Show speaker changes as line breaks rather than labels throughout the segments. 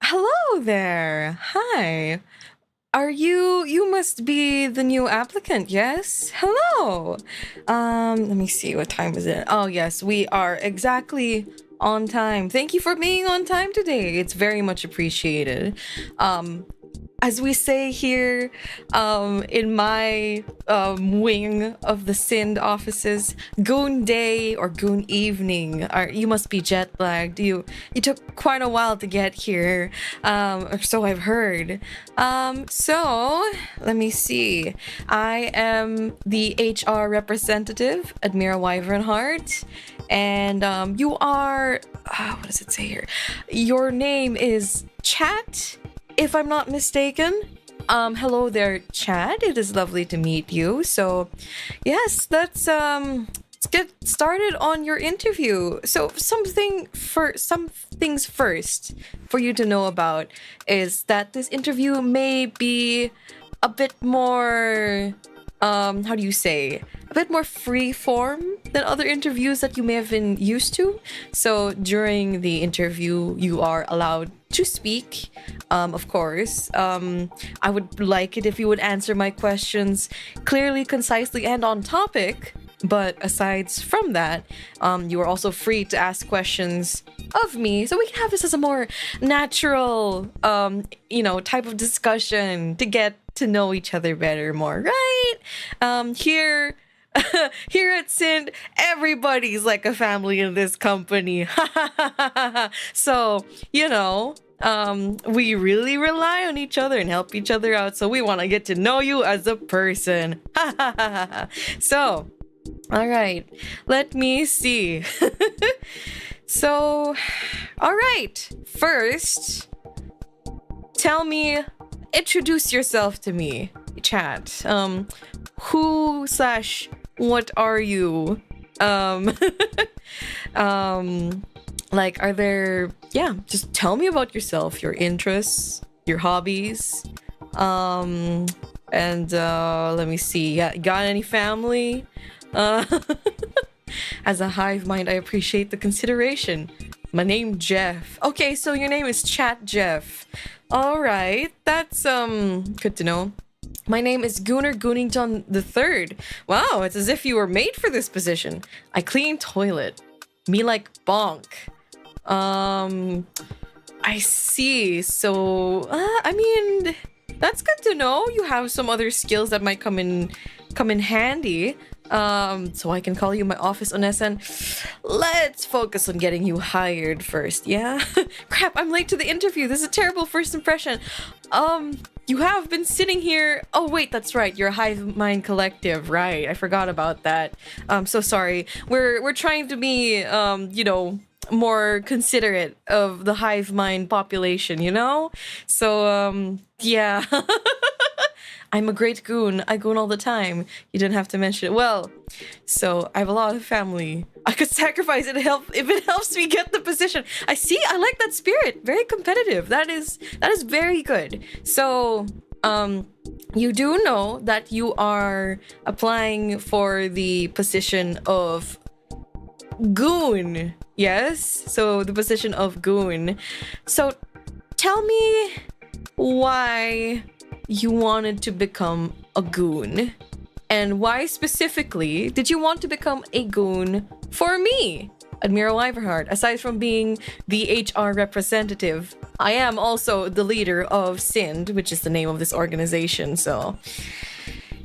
Hello there. Hi. You must be the new applicant, yes? Hello. Let me see, what time is it? Oh, yes, we are exactly on time. Thank you for being on time today. It's very much appreciated. As we say here, in my wing of the SIND offices, Goon Day or Goon Evening. You must be jet lagged. You took quite a while to get here, or so I've heard. So let me see. I am the HR representative, WyvernhART, and you are. What does it say here? Your name is Chat, if I'm not mistaken. Hello there, Chad. It is lovely to meet you. So, yes, let's get started on your interview. So, some things first for you to know about is that this interview may be a bit more, how do you say, a bit more free form than other interviews that you may have been used to. So during the interview, you are allowed to speak, of course. I would like it if you would answer my questions clearly, concisely, and on topic. But aside from that, you are also free to ask questions of me, so we can have this as a more natural, type of discussion to get to know each other better more, right? Here at SIND, everybody's like a family in this company. So, we really rely on each other and help each other out. So we want to get to know you as a person. So, all right, let me see. So, all right, first, introduce yourself to me, chat. Who/what are you? Are there, just tell me about yourself, your interests, your hobbies. And let me see. Yeah, got any family? As a hive mind, I appreciate the consideration. My name Jeff. Okay, so your name is Chat Jeff. All right, that's good to know. My name is 𝓢𝓸𝓬𝓲𝓪. Wow, it's as if you were made for this position. I clean toilet. Me like bonk. I see. So, that's good to know. You have some other skills that might come in handy. So I can call you my office on SN. Let's focus on getting you hired first, yeah? Crap, I'm late to the interview. This is a terrible first impression. You have been sitting here. Oh, wait, that's right. You're a Hive Mind Collective, right? I forgot about that. I'm so sorry. We're trying to be, more considerate of the Hive Mind population, So, yeah. I'm a great goon. I goon all the time. You didn't have to mention it. Well, so I have a lot of family. I could sacrifice it if it helps me get the position. I see. I like that spirit. Very competitive. That is very good. So, you do know that you are applying for the position of goon. Yes. So the position of goon. So tell me why you wanted to become a goon, and why specifically did you want to become a goon for me, Admyra WyvernhART? Aside from being the HR representative, I am also the leader of SIND, which is the name of this organization. So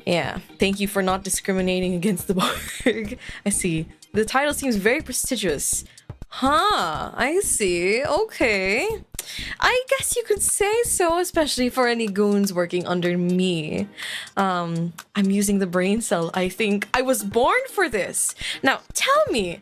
yeah, thank you for not discriminating against the Borg. I see. The title seems very prestigious. Huh, I see. Okay. I guess you could say so, especially for any goons working under me. I'm using the brain cell. I think I was born for this. Now, tell me,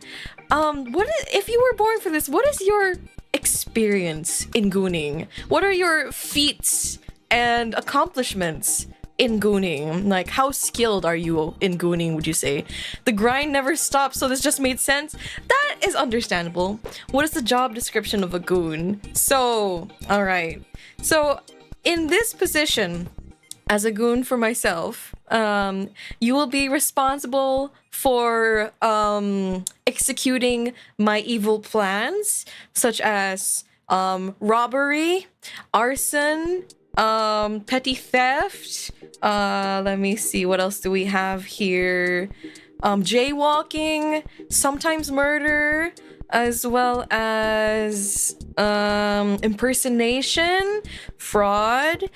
if you were born for this, what is your experience in gooning? What are your feats and accomplishments in gooning? Like, how skilled are you in gooning, would you say? The grind never stops, so this just made sense. That is understandable. What is the job description of a goon? So, all right. So, in this position, as a goon for myself, you will be responsible for executing my evil plans, such as robbery, arson, Petty theft. Let me see, what else do we have here? Jaywalking, sometimes murder, as well as impersonation, fraud.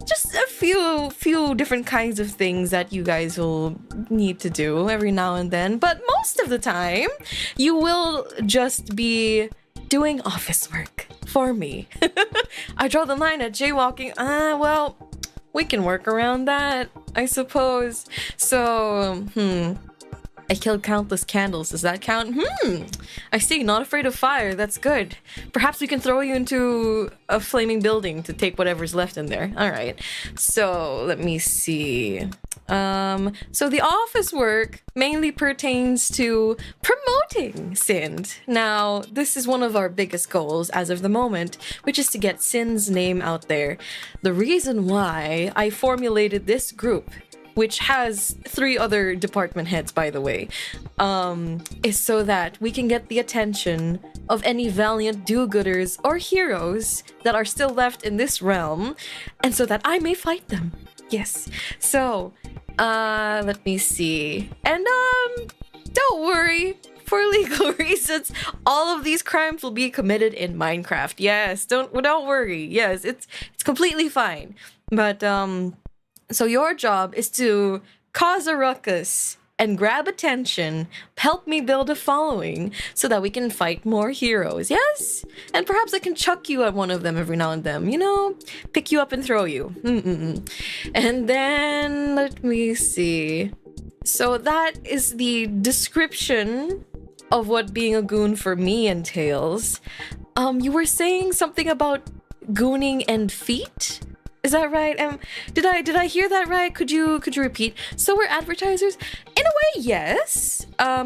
Just a few different kinds of things that you guys will need to do every now and then. But most of the time, you will just be doing office work for me. I draw the line at jaywalking. Well, we can work around that, I suppose. So, I killed countless candles. Does that count? I see. Not afraid of fire. That's good. Perhaps we can throw you into a flaming building to take whatever's left in there. All right. So let me see. So the office work mainly pertains to promoting Sind. Now, this is one of our biggest goals as of the moment, which is to get Sind's name out there. The reason why I formulated this group, which has 3 other department heads, by the way, is so that we can get the attention of any valiant do-gooders or heroes that are still left in this realm, and so that I may fight them. Yes. So, let me see. And, don't worry. For legal reasons, all of these crimes will be committed in Minecraft. Yes, don't worry. Yes, it's completely fine. But, so your job is to cause a ruckus and grab attention, help me build a following so that we can fight more heroes, yes? And perhaps I can chuck you at one of them every now and then, you know? Pick you up and throw you. And then, let me see. So that is the description of what being a goon for me entails. You were saying something about gooning and feet? Is that right? Did I hear that right? Could you repeat? So we're advertisers? In a way, yes.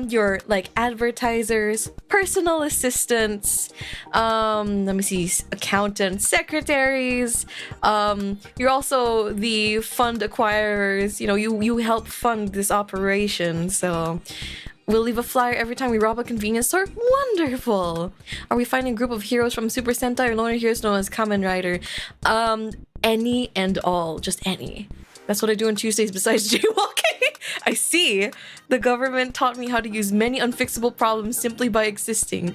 You're like advertisers, personal assistants, let me see, accountants, secretaries. You're also the fund acquirers. You know, you help fund this operation. So we'll leave a flyer every time we rob a convenience store. Wonderful. Are we finding a group of heroes from Super Sentai or loner heroes known as Kamen Rider? Any and all, just any. That's what I do on Tuesdays besides jaywalking. I see. The government taught me how to use many unfixable problems simply by existing.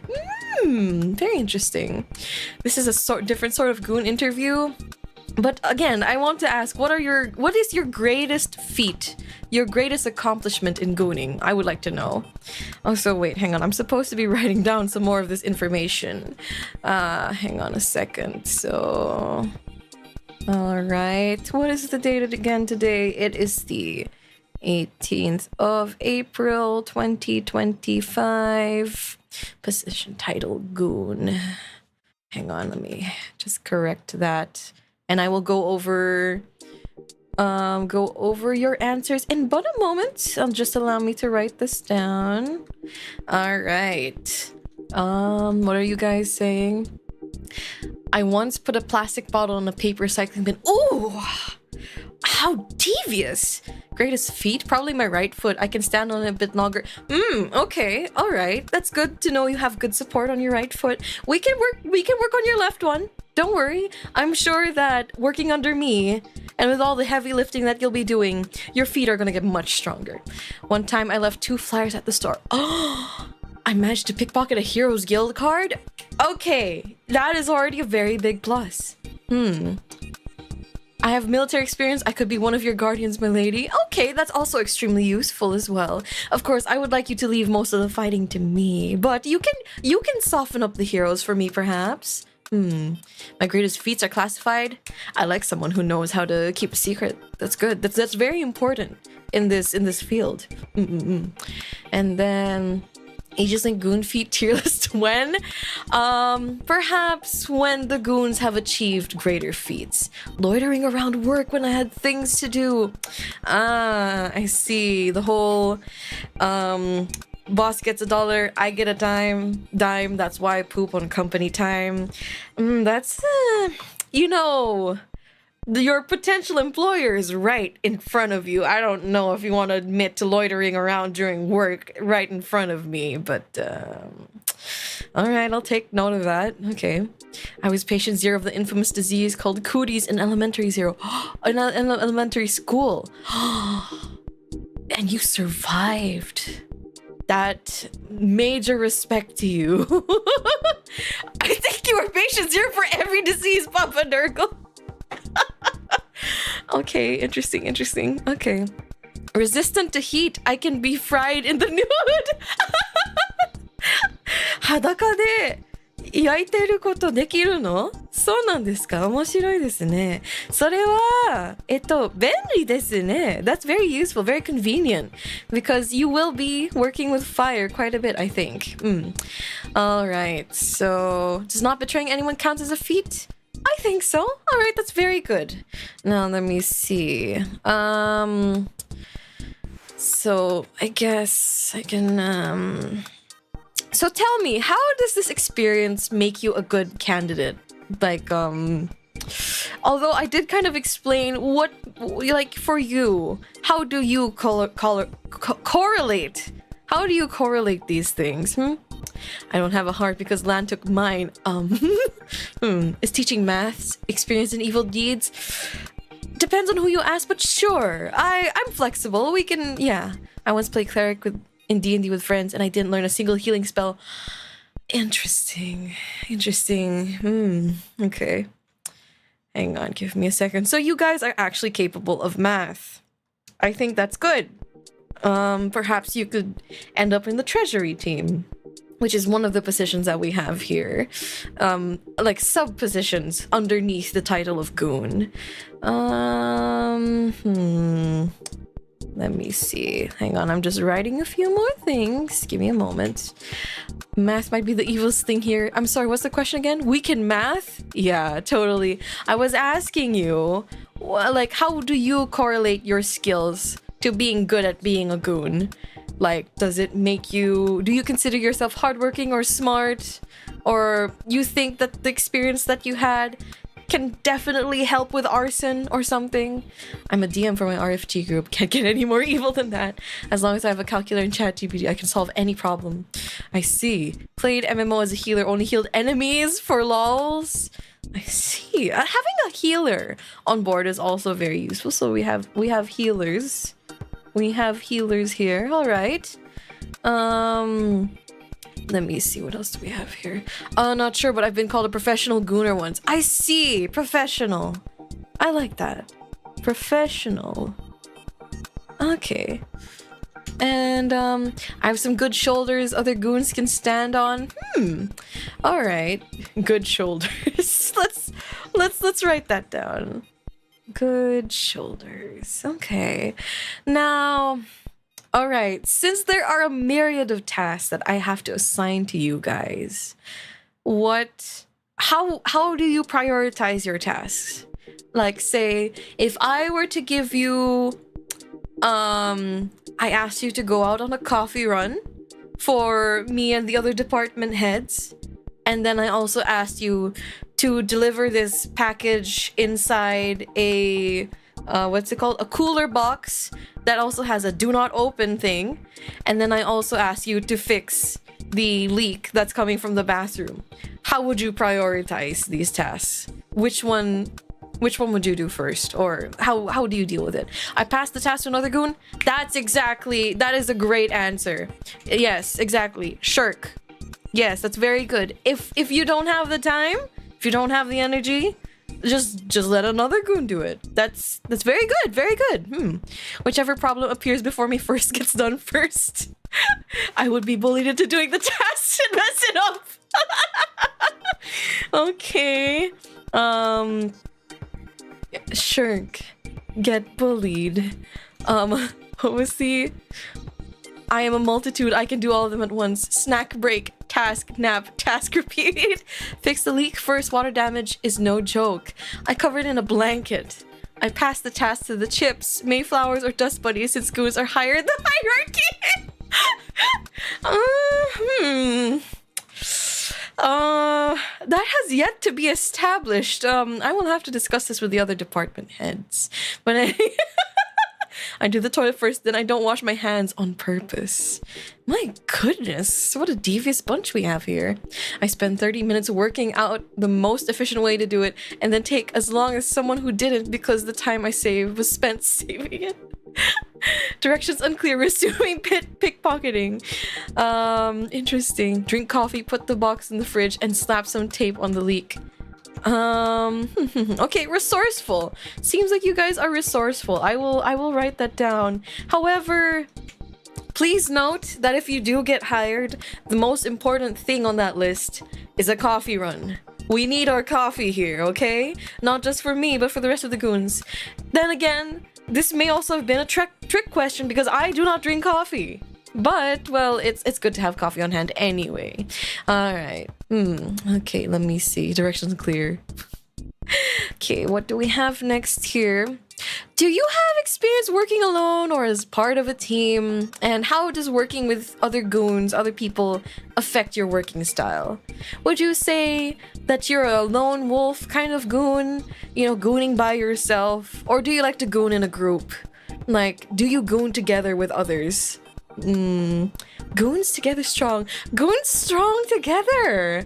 Very interesting. This is a different sort of goon interview. But again, I want to ask, what is your greatest feat? Your greatest accomplishment in gooning? I would like to know. Also, wait, hang on. I'm supposed to be writing down some more of this information. Hang on a second. So, all right. What is the date again today? It is the 18th of April, 2025. Position title, goon. Hang on, let me just correct that. And I will go over your answers in but a moment. Just allow me to write this down. All right. What are you guys saying? I once put a plastic bottle in a paper recycling bin. Ooh, how devious. Greatest feat? Probably my right foot. I can stand on it a bit longer. Okay. All right. That's good to know you have good support on your right foot. We can work on your left one. Don't worry. I'm sure that working under me and with all the heavy lifting that you'll be doing, your feet are going to get much stronger. One time I left 2 flyers at the store. Oh, I managed to pickpocket a Heroes Guild card? Okay, that is already a very big plus. I have military experience. I could be one of your guardians, my lady. Okay, that's also extremely useful as well. Of course, I would like you to leave most of the fighting to me, but you can soften up the heroes for me, perhaps. My greatest feats are classified. I like someone who knows how to keep a secret. That's good. That's very important in this field. And then Aegis-Link goon feat tier list when? Perhaps when the goons have achieved greater feats. Loitering around work when I had things to do. I see. The whole, boss gets $1, I get a dime, that's why I poop on company time. That's, you know, your potential employer is right in front of you. I don't know if you want to admit to loitering around during work right in front of me, but All right, I'll take note of that. Okay. I was patient 0 of the infamous disease called cooties in elementary 0. In elementary school. And you survived. That major respect to you. I think you were patient 0 for every disease, Papa Nurgle. Okay, interesting. Okay. Resistant to heat. I can be fried in the nude. 裸で焼いてることできるの？そうなんですか？面白いですね。それは、便利ですね。That's very useful, very convenient. Because you will be working with fire quite a bit, I think. Alright, so... Does not betraying anyone count as a feat? I think so. Alright, that's very good. Now, let me see. So, I guess I can, So tell me, how does this experience make you a good candidate? Like, although I did kind of explain what, like, for you, how do you correlate? How do you correlate these things? I don't have a heart because Lan took mine. Is teaching maths experience in evil deeds? Depends on who you ask, but sure. I'm flexible. We can, yeah. I once played cleric in D&D with friends, and I didn't learn a single healing spell. Interesting. Okay. Hang on, give me a second. So you guys are actually capable of math. I think that's good. Perhaps you could end up in the treasury team, which is one of the positions that we have here. Like sub-positions underneath the title of goon. Let me see. Hang on, I'm just writing a few more things. Give me a moment. Math might be the evilest thing here. I'm sorry, what's the question again? We can math? Yeah, totally. I was asking you, like, how do you correlate your skills to being good at being a goon? Like, does it make you... Do you consider yourself hardworking or smart? Or you think that the experience that you had can definitely help with arson or something? I'm a DM for my RFT group. Can't get any more evil than that. As long as I have a calculator and ChatGPT, I can solve any problem. I see. Played MMO as a healer, only healed enemies for lols. I see. Having a healer on board is also very useful. So we have healers. We have healers here. All right. Let me see. What else do we have here? Not sure, but I've been called a professional gooner once. I see. Professional. I like that. Professional. Okay. And I have some good shoulders other goons can stand on. All right. Good shoulders. Let's write that down. Good shoulders. Okay. Now, all right. Since there are a myriad of tasks that I have to assign to you guys, how do you prioritize your tasks? Like, say, if I were to give you, I asked you to go out on a coffee run for me and the other department heads, and then I also asked you to deliver this package inside a what's it called? A cooler box that also has a do not open thing. And then I also asked you to fix the leak that's coming from the bathroom. How would you prioritize these tasks? Which one would you do first? Or how do you deal with it? I passed the task to another goon? That is a great answer. Yes, exactly. Shirk. Yes, that's very good. If you don't have the time, if you don't have the energy, just let another goon do it. That's very good, very good. Whichever problem appears before me first gets done first. I would be bullied into doing the task and mess it up. Okay. Shirk. Get bullied. What was the... I am a multitude. I can do all of them at once. Snack break. Task nap. Task repeat. Fix the leak first. Water damage is no joke. I covered in a blanket. I passed the task to the chips, Mayflowers, or dust buddies since goons are higher in the hierarchy. That has yet to be established. I will have to discuss this with the other department heads. But I do the toilet first, then I don't wash my hands on purpose. My goodness, what a devious bunch we have here. I spend 30 minutes working out the most efficient way to do it, and then take as long as someone who didn't because the time I saved was spent saving it. Directions unclear, resuming pickpocketing. Interesting. Drink coffee, put the box in the fridge, and slap some tape on the leak. Okay, resourceful. Seems like you guys are resourceful. I will write that down. However, please note that if you do get hired, the most important thing on that list is a coffee run. We need our coffee here, okay? Not just for me, but for the rest of the goons. Then again, this may also have been a trick question because I do not drink coffee. But, well, it's good to have coffee on hand anyway. Alright. Okay, let me see. Directions clear. Okay, what do we have next here? Do you have experience working alone or as part of a team? And how does working with other goons, other people, affect your working style? Would you say that you're a lone wolf kind of goon? You know, gooning by yourself? Or do you like to goon in a group? Like, do you goon together with others? Goons together strong. Goons strong together!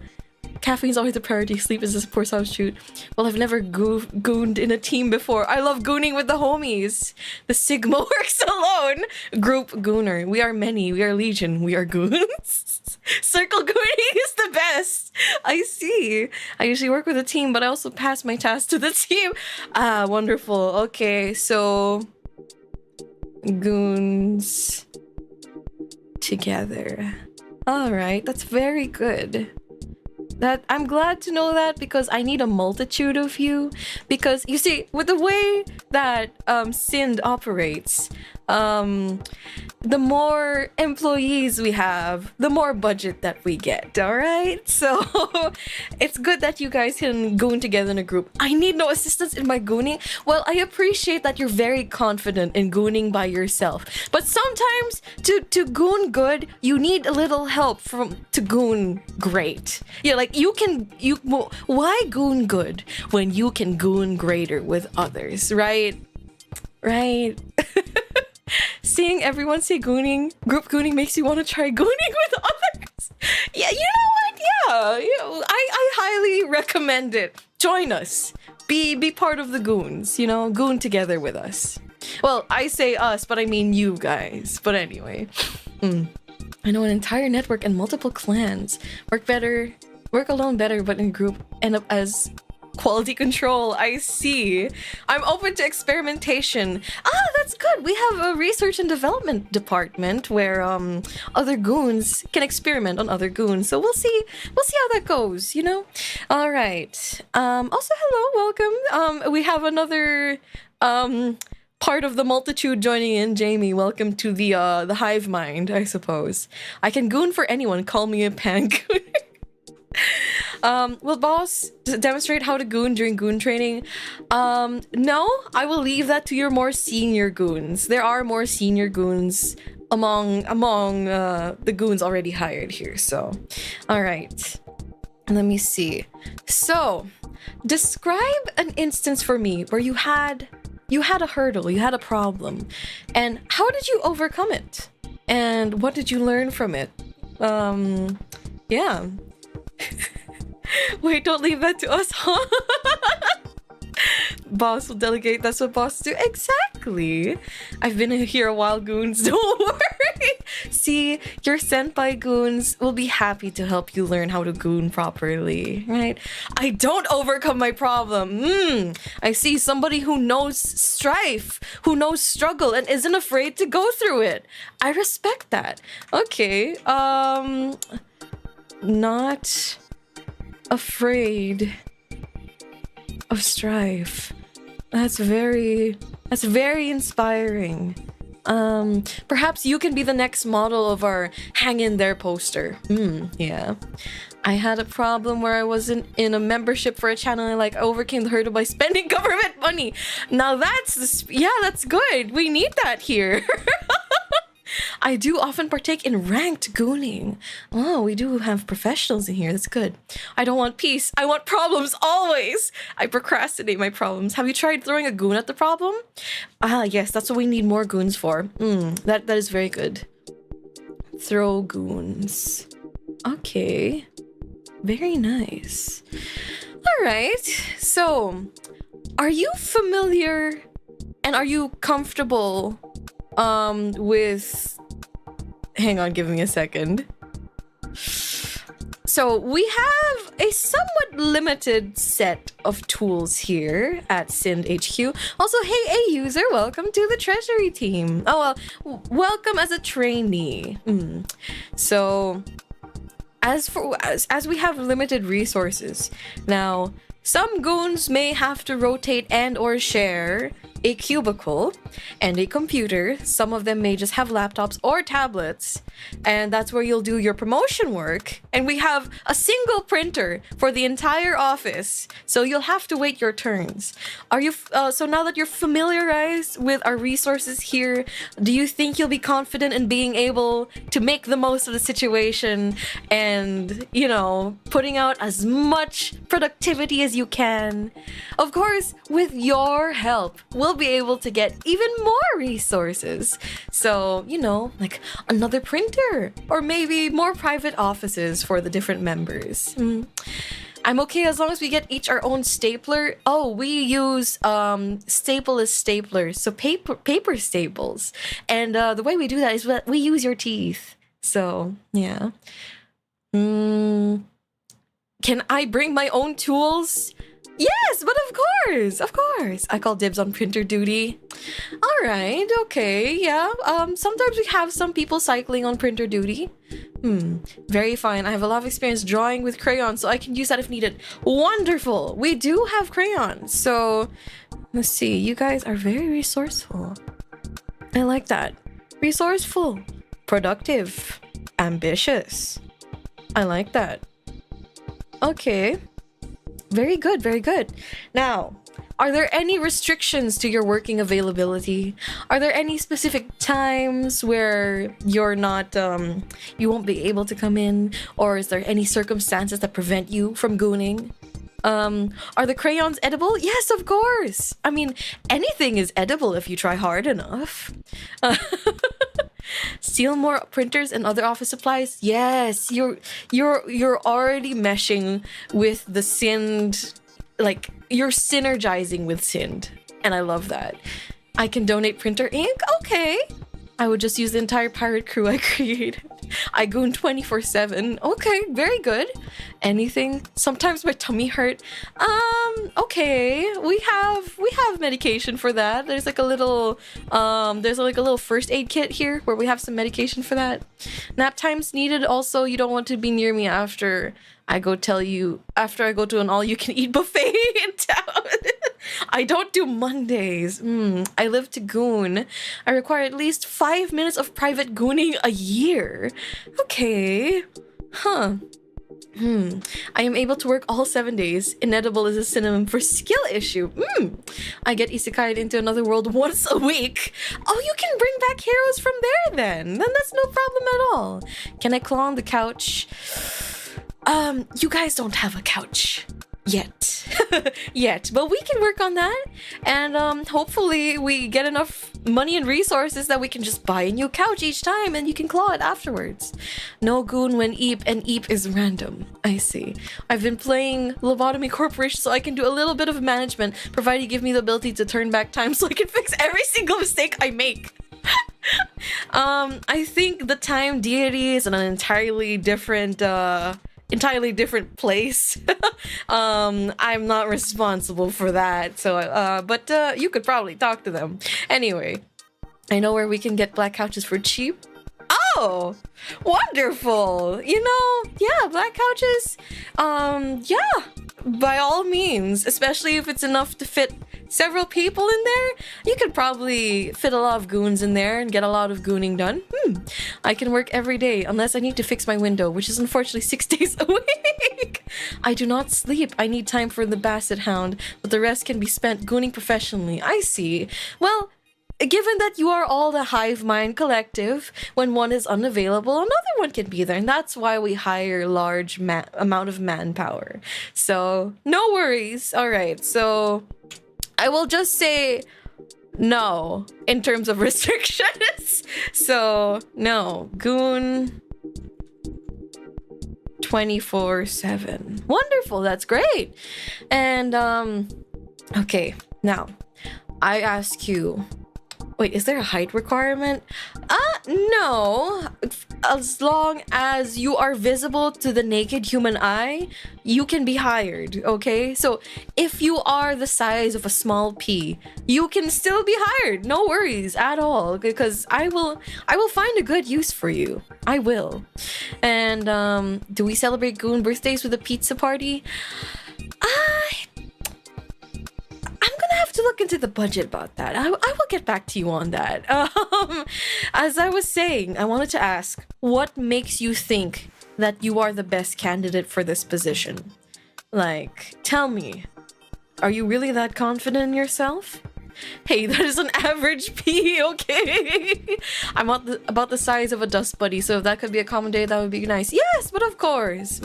Caffeine's always a priority. Sleep is a poor substitute. Well, I've never gooned in a team before. I love gooning with the homies. The Sigma works alone. Group gooner. We are many. We are legion. We are goons. Circle gooning is the best. I see. I usually work with a team, but I also pass my tasks to the team. Ah, wonderful. Okay, so... goons... together. Alright, that's very good. I'm glad to know that because I need a multitude of you. Because, you see, with the way that Sind operates, the more employees we have, the more budget that we get, alright? So, it's good that you guys can goon together in a group. I need no assistance in my gooning. Well, I appreciate that you're very confident in gooning by yourself. But sometimes, to goon good, you need a little help to goon great. Yeah, like, why goon good when you can goon greater with others, right? Right? Seeing everyone say gooning, group gooning makes you want to try gooning with others. Yeah, you know what? Yeah, I highly recommend it. Join us. Be part of the goons, you know? Goon together with us. Well, I say us, but I mean you guys. But anyway. I know an entire network and multiple clans. Work alone better, but in group end up as quality control. I see. I'm open to experimentation. Ah, that's good. We have a research and development department where other goons can experiment on other goons. So we'll see how that goes, you know? All right. Also, hello, welcome. We have another part of the multitude joining in. Jamie, welcome to the hive mind, I suppose. I can goon for anyone. Call me a pan gooner. Will boss demonstrate how to goon during goon training? No, I will leave that to your more senior goons. There are more senior goons among the goons already hired here, so. Alright. Let me see. So, describe an instance for me where you had a hurdle, you had a problem, and how did you overcome it? And what did you learn from it? Yeah. Wait, don't leave that to us, huh? Boss will delegate. That's what bosses do. Exactly. I've been here a while, goons. Don't worry. See, your senpai goons will be happy to help you learn how to goon properly, right? I don't overcome my problem. I see somebody who knows strife, who knows struggle, and isn't afraid to go through it. I respect that. Okay. Not afraid of strife. That's very inspiring. Perhaps you can be the next model of our hang in there poster. Yeah. I had a problem where I wasn't in a membership for a channel and I overcame the hurdle by spending government money. Now that's good. We need that here. I do often partake in ranked gooning. Oh, we do have professionals in here. That's good. I don't want peace. I want problems always. I procrastinate my problems. Have you tried throwing a goon at the problem? Ah, yes, that's what we need more goons for. That is very good. Throw goons. Okay. Very nice. All right. So, are you familiar and are you comfortable with... Hang on, give me a second. So we have a somewhat limited set of tools here at 𝓤𝓐 HQ. Also, hey, a user, welcome to the treasury team. Oh, well, welcome as a trainee. So, as we have limited resources, now, some goons may have to rotate and or share a cubicle and a computer. Some of them may just have laptops or tablets, and that's where you'll do your promotion work. And we have a single printer for the entire office, so you'll have to wait your turns. Are you so now that you're familiarized with our resources here, do you think you'll be confident in being able to make the most of the situation and, you know, putting out as much productivity as you can? Of course, with your help, we'll be able to get even more resources. So, you know, like another printer or maybe more private offices for the different members. I'm okay as long as we get each our own stapler. Oh, we use stapleless staplers, so paper staples. And the way we do that is we use your teeth. So, yeah. Can I bring my own tools? Yes, but of course. I call dibs on printer duty. All right, okay, yeah. Sometimes we have some people cycling on printer duty. Very fine. I have a lot of experience drawing with crayons, so I can use that if needed. Wonderful. We do have crayons. So, let's see. You guys are very resourceful. I like that. Resourceful, productive, ambitious. I like that. Okay. Very good, very good. Now, are there any restrictions to your working availability? Are there any specific times where you're not, you won't be able to come in? Or is there any circumstances that prevent you from gooning? Are the crayons edible? Yes, of course. I mean, anything is edible if you try hard enough. Steal more printers and other office supplies? Yes, you're already meshing with the Sind, like you're synergizing with Sind, and I love that. I can donate printer ink? Okay. I would just use the entire pirate crew I created. I goon 24/7. Okay, very good. Anything? Sometimes my tummy hurt. Okay. We have medication for that. There's like a little first aid kit here where we have some medication for that. Nap times needed. Also, you don't want to be near me after I go to an all-you-can-eat buffet in town. I don't do Mondays. I live to goon. I require at least 5 minutes of private gooning a year. Okay. Huh. I am able to work all 7 days. Inedible is a synonym for skill issue. I get isekai'd into another world once a week. Oh, you can bring back heroes from there then. Then that's no problem at all. Can I claw on the couch? You guys don't have a couch. Yet. But we can work on that. And hopefully we get enough money and resources that we can just buy a new couch each time and you can claw it afterwards. No goon when eep, and eep is random. I see. I've been playing Lobotomy Corporation so I can do a little bit of management, provided you give me the ability to turn back time so I can fix every single mistake I make. I think the time deity is in an entirely different place. I'm not responsible for that. So, but you could probably talk to them. Anyway, I know where we can get black couches for cheap. Oh, wonderful. You know, yeah, black couches. Yeah, by all means, especially if it's enough to fit several people in there. You could probably fit a lot of goons in there and get a lot of gooning done. I can work every day unless I need to fix my window, which is unfortunately 6 days a week. I do not sleep. I need time for the basset hound, but the rest can be spent gooning professionally. I see. Well, given that you are all the hive mind collective, when one is unavailable, another one can be there. And that's why we hire large amount of manpower. So no worries. All right. So I will just say no in terms of restrictions. So no, goon 24/7. Wonderful. That's great. And okay, now I ask you, wait, is there a height requirement? No. As long as you are visible to the naked human eye, you can be hired, okay? So if you are the size of a small pea, you can still be hired. No worries at all, because I will find a good use for you. I will. And do we celebrate goon birthdays with a pizza party? I'm gonna have to look into the budget about that. I will get back to you on that. As I was saying, I wanted to ask, what makes you think that you are the best candidate for this position? Like, tell me, are you really that confident in yourself? Hey, that is an average pea, okay? I'm about the size of a dust buddy, so if that could be accommodated, that would be nice. Yes, but of course.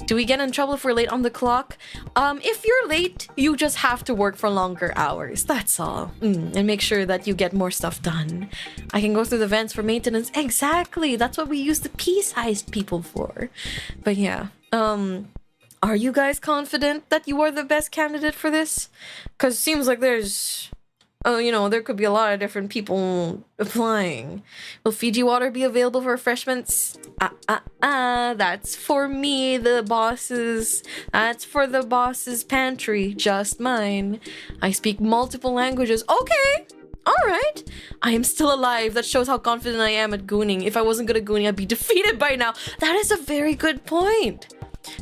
Do we get in trouble if we're late on the clock? If you're late, you just have to work for longer hours. That's all. And make sure that you get more stuff done. I can go through the vents for maintenance. Exactly. That's what we use the pea-sized people for. But yeah. Are you guys confident that you are the best candidate for this? Because it seems like there's... you know, there could be a lot of different people applying. Will Fiji water be available for refreshments? That's for me, the bosses. That's for the boss's pantry, just mine. I speak multiple languages. Okay! Alright. I am still alive. That shows how confident I am at gooning. If I wasn't good at gooning, I'd be defeated by now. That is a very good point.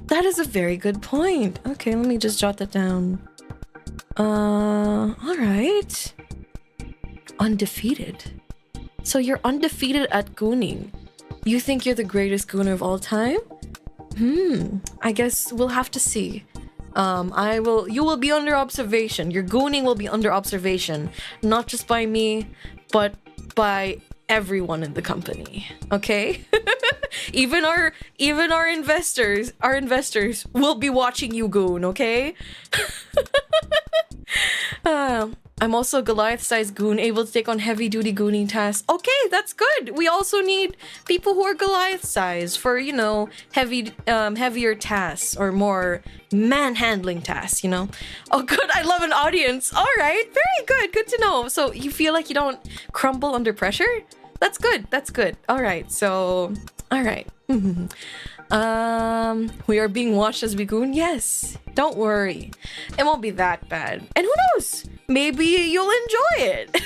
That is a very good point. Okay, let me just jot that down. Alright. Undefeated. So you're undefeated at gooning. You think you're the greatest gooner of all time? I guess we'll have to see. You will be under observation. Your gooning will be under observation. Not just by me, but by everyone in the company. Okay? even our investors will be watching you goon, okay? I'm also a Goliath-sized goon, able to take on heavy-duty gooning tasks. Okay, that's good. We also need people who are Goliath-sized for, you know, heavier tasks or more manhandling tasks, you know? Oh, good. I love an audience. All right. Very good. Good to know. So you feel like you don't crumble under pressure? That's good. That's good. All right. So, all right. We are being watched as we goon? Yes. Don't worry. It won't be that bad. And who knows? Maybe you'll enjoy it.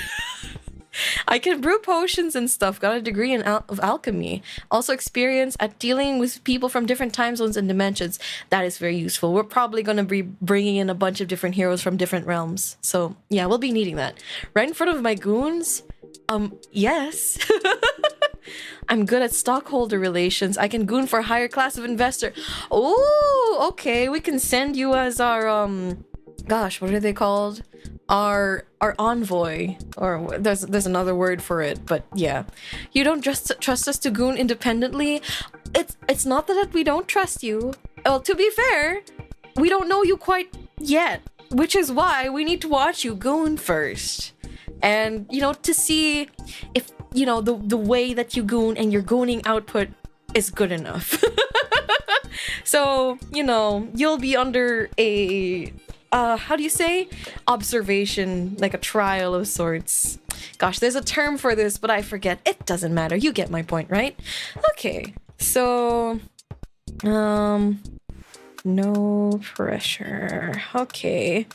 I can brew potions and stuff. Got a degree in of alchemy. Also experience at dealing with people from different time zones and dimensions. That is very useful. We're probably going to be bringing in a bunch of different heroes from different realms. So yeah, we'll be needing that. Right in front of my goons? Yes. I'm good at stockholder relations. I can goon for a higher class of investor. Oh, okay. We can send you as our, gosh, what are they called? Our envoy, or there's another word for it, but yeah. You don't just trust us to goon independently. It's not that we don't trust you. Well, to be fair, we don't know you quite yet, which is why we need to watch you goon first. And, you know, to see if, you know, the way that you goon and your gooning output is good enough. So, you know, you'll be under a, how do you say? Observation, like a trial of sorts. Gosh, there's a term for this, but I forget. It doesn't matter. You get my point, right? Okay, so, no pressure. Okay.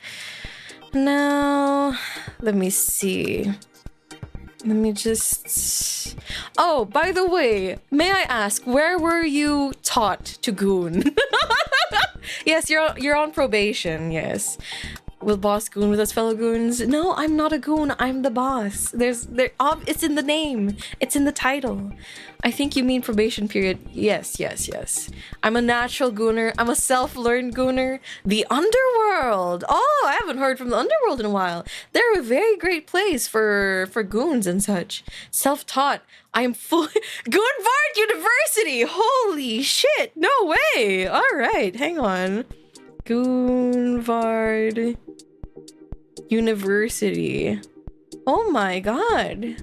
Now, let me see. Let me just... Oh, by the way, may I ask, where were you taught to goon? Yes, you're on probation, yes. Will boss goon with us, fellow goons? No, I'm not a goon. I'm the boss. It's in the name. It's in the title. I think you mean probation period. Yes. I'm a natural gooner. I'm a self-learned gooner. The underworld. Oh, I haven't heard from the underworld in a while. They're a very great place for goons and such. Self-taught. I am fully WyvernhART University. Holy shit! No way. All right, hang on. WyvernhART University. Oh my god.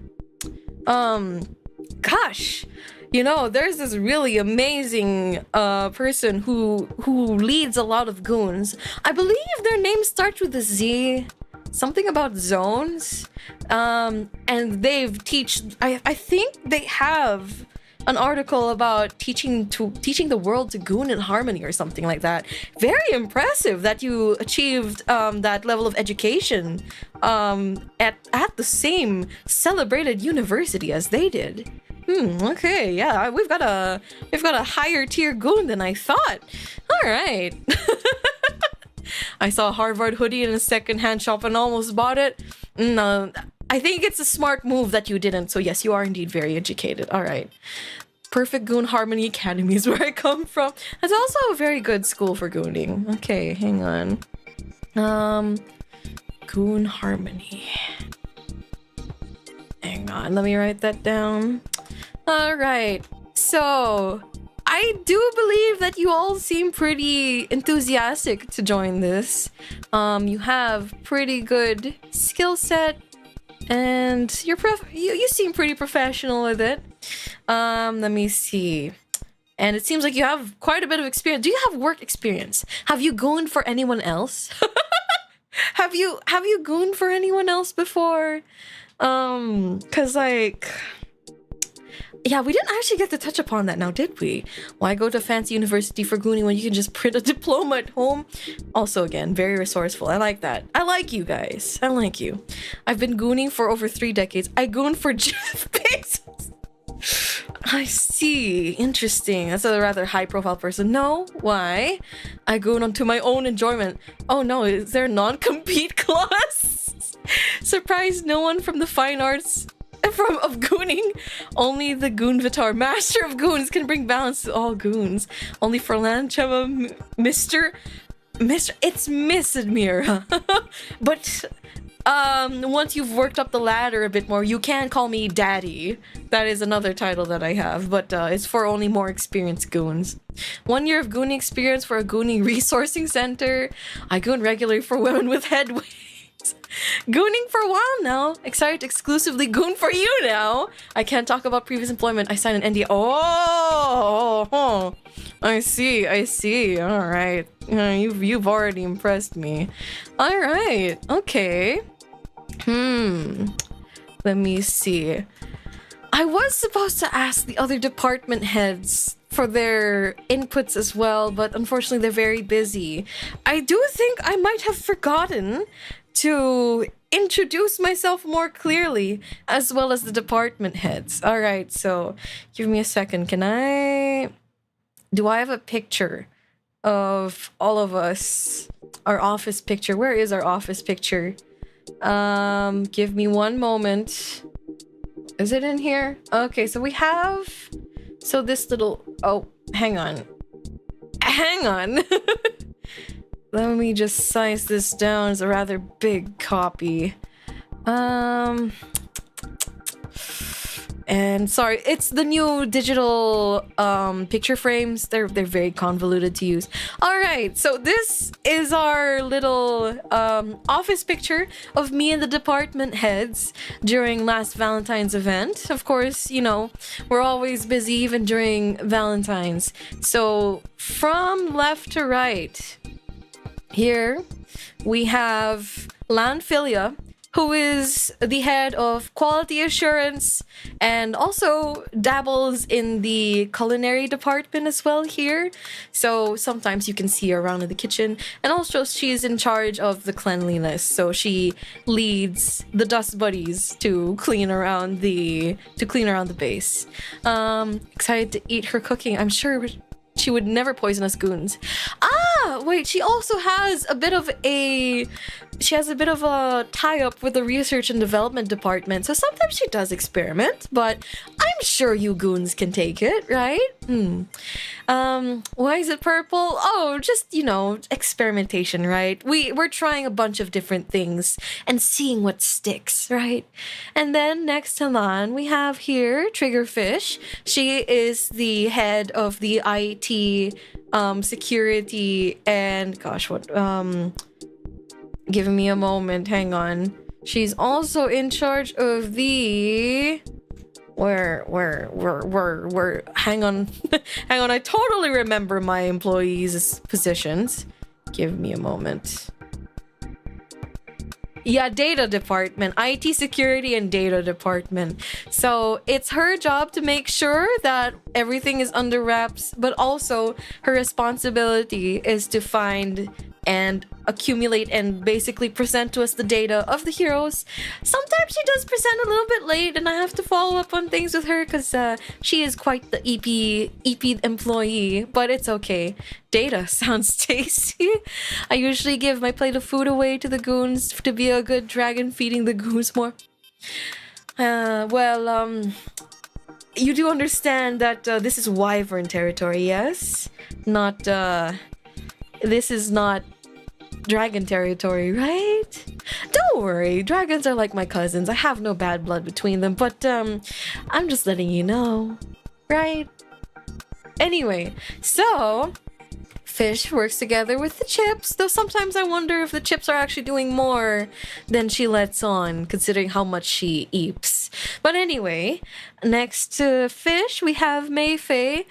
Gosh, you know, there's this really amazing person who leads a lot of goons. I believe their name starts with a Z, something about zones. And I think they have an article about teaching the world to goon in harmony or something like that. Very impressive that you achieved that level of education at the same celebrated university as they did. Okay, yeah, we've got a higher tier goon than I thought. All right. I saw a Harvard hoodie in a secondhand shop and almost bought it. No, I think it's a smart move that you didn't. So yes, you are indeed very educated. All right. Perfect Goon Harmony Academy is where I come from. That's also a very good school for gooning. Okay, hang on. Goon Harmony. Hang on, let me write that down. All right. So I do believe that you all seem pretty enthusiastic to join this. You have pretty good skill set, and you seem pretty professional with it. Let me see. And it seems like you have quite a bit of experience. Do you have work experience? Have you gooned for anyone else? Have you gooned for anyone else before? Cause like, yeah, we didn't actually get to touch upon that now, did we? Why go to a fancy university for gooning when you can just print a diploma at home? Also, again, very resourceful. I like that. I like you guys. I like you. I've been gooning for over 3 decades. I gooned for Jeff Bezos. I see. Interesting. That's a rather high-profile person. No? Why? I goon onto my own enjoyment. Oh no, is there a non-compete clause? Surprise, no one from the fine arts of gooning. Only the Goonvatar, master of goons, can bring balance to all goons. Only for Lancheva, Mr. It's Miss Admyra. But once you've worked up the ladder a bit more, you can call me Daddy. That is another title that I have, but it's for only more experienced goons. 1 year of gooning experience for a gooning resourcing center. I goon regularly for women with headway. Gooning for a while now. Excited to exclusively goon for you now. I can't talk about previous employment. I signed an NDA. Oh, I see. All right. You've already impressed me. All right. Okay. Let me see. I was supposed to ask the other department heads for their inputs as well, but unfortunately they're very busy. I do think I might have forgotten to introduce myself more clearly, as well as the department heads. All right, so give me a second. Do I have a picture of all of us? Our office picture. Where is our office picture? Give me one moment. Is it in here? Okay, so we have... So this little... Oh, hang on. Let me just size this down. It's a rather big copy. And sorry, it's the new digital picture frames. They're very convoluted to use. All right, so this is our little office picture of me and the department heads during last Valentine's event. Of course, you know, we're always busy even during Valentine's. So from left to right, here we have 𝓡𝓪𝓰𝓼, who is the head of quality assurance and also dabbles in the culinary department as well here. So sometimes you can see her around in the kitchen, and also she's in charge of the cleanliness. So she leads the dust buddies to clean around the base. Excited to eat her cooking. I'm sure she would never poison us goons. Ah, wait, she also has a bit of a she has a bit of a tie-up with the research and development department, so sometimes she does experiment, but I'm sure you goons can take it, right? Why is it purple? Oh, just, you know, experimentation, right? We're trying a bunch of different things and seeing what sticks, right? And then next to Lan, we have here Triggerfish. She is the head of the IT security and gosh, what give me a moment, hang on. She's also in charge of the where hang on hang on, I totally remember my employees' positions. Give me a moment. Yeah, data department, IT security and data department. So it's her job to make sure that everything is under wraps, but also her responsibility is to find and accumulate and basically present to us the data of the heroes. Sometimes she does present a little bit late and I have to follow up on things with her because she is quite the EP employee, but it's okay. Data sounds tasty. I usually give my plate of food away to the goons to be a good dragon feeding the goons more. You do understand that this is wyvern territory, yes? Not, this is not dragon territory, right? Don't worry, dragons are like my cousins. I have no bad blood between them, but I'm just letting you know, right? Anyway, so Fish works together with the chips, though sometimes I wonder if the chips are actually doing more than she lets on, considering how much she eats. But anyway, next to Fish, we have Mayfei.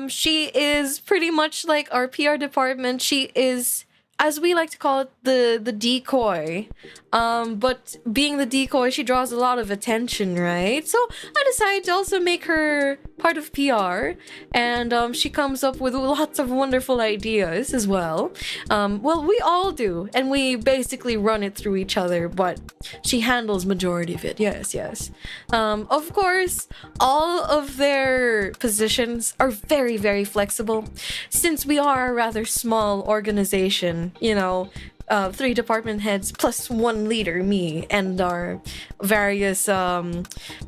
She is pretty much like our PR department. She is, as we like to call it, the decoy. But being the decoy, she draws a lot of attention, right? So I decided to also make her part of PR, and she comes up with lots of wonderful ideas as well. Well, we all do, and we basically run it through each other, but she handles majority of it. Yes. Of course, all of their positions are very, very flexible. Since we are a rather small organization, you know, 3 department heads plus 1 leader, me, and our various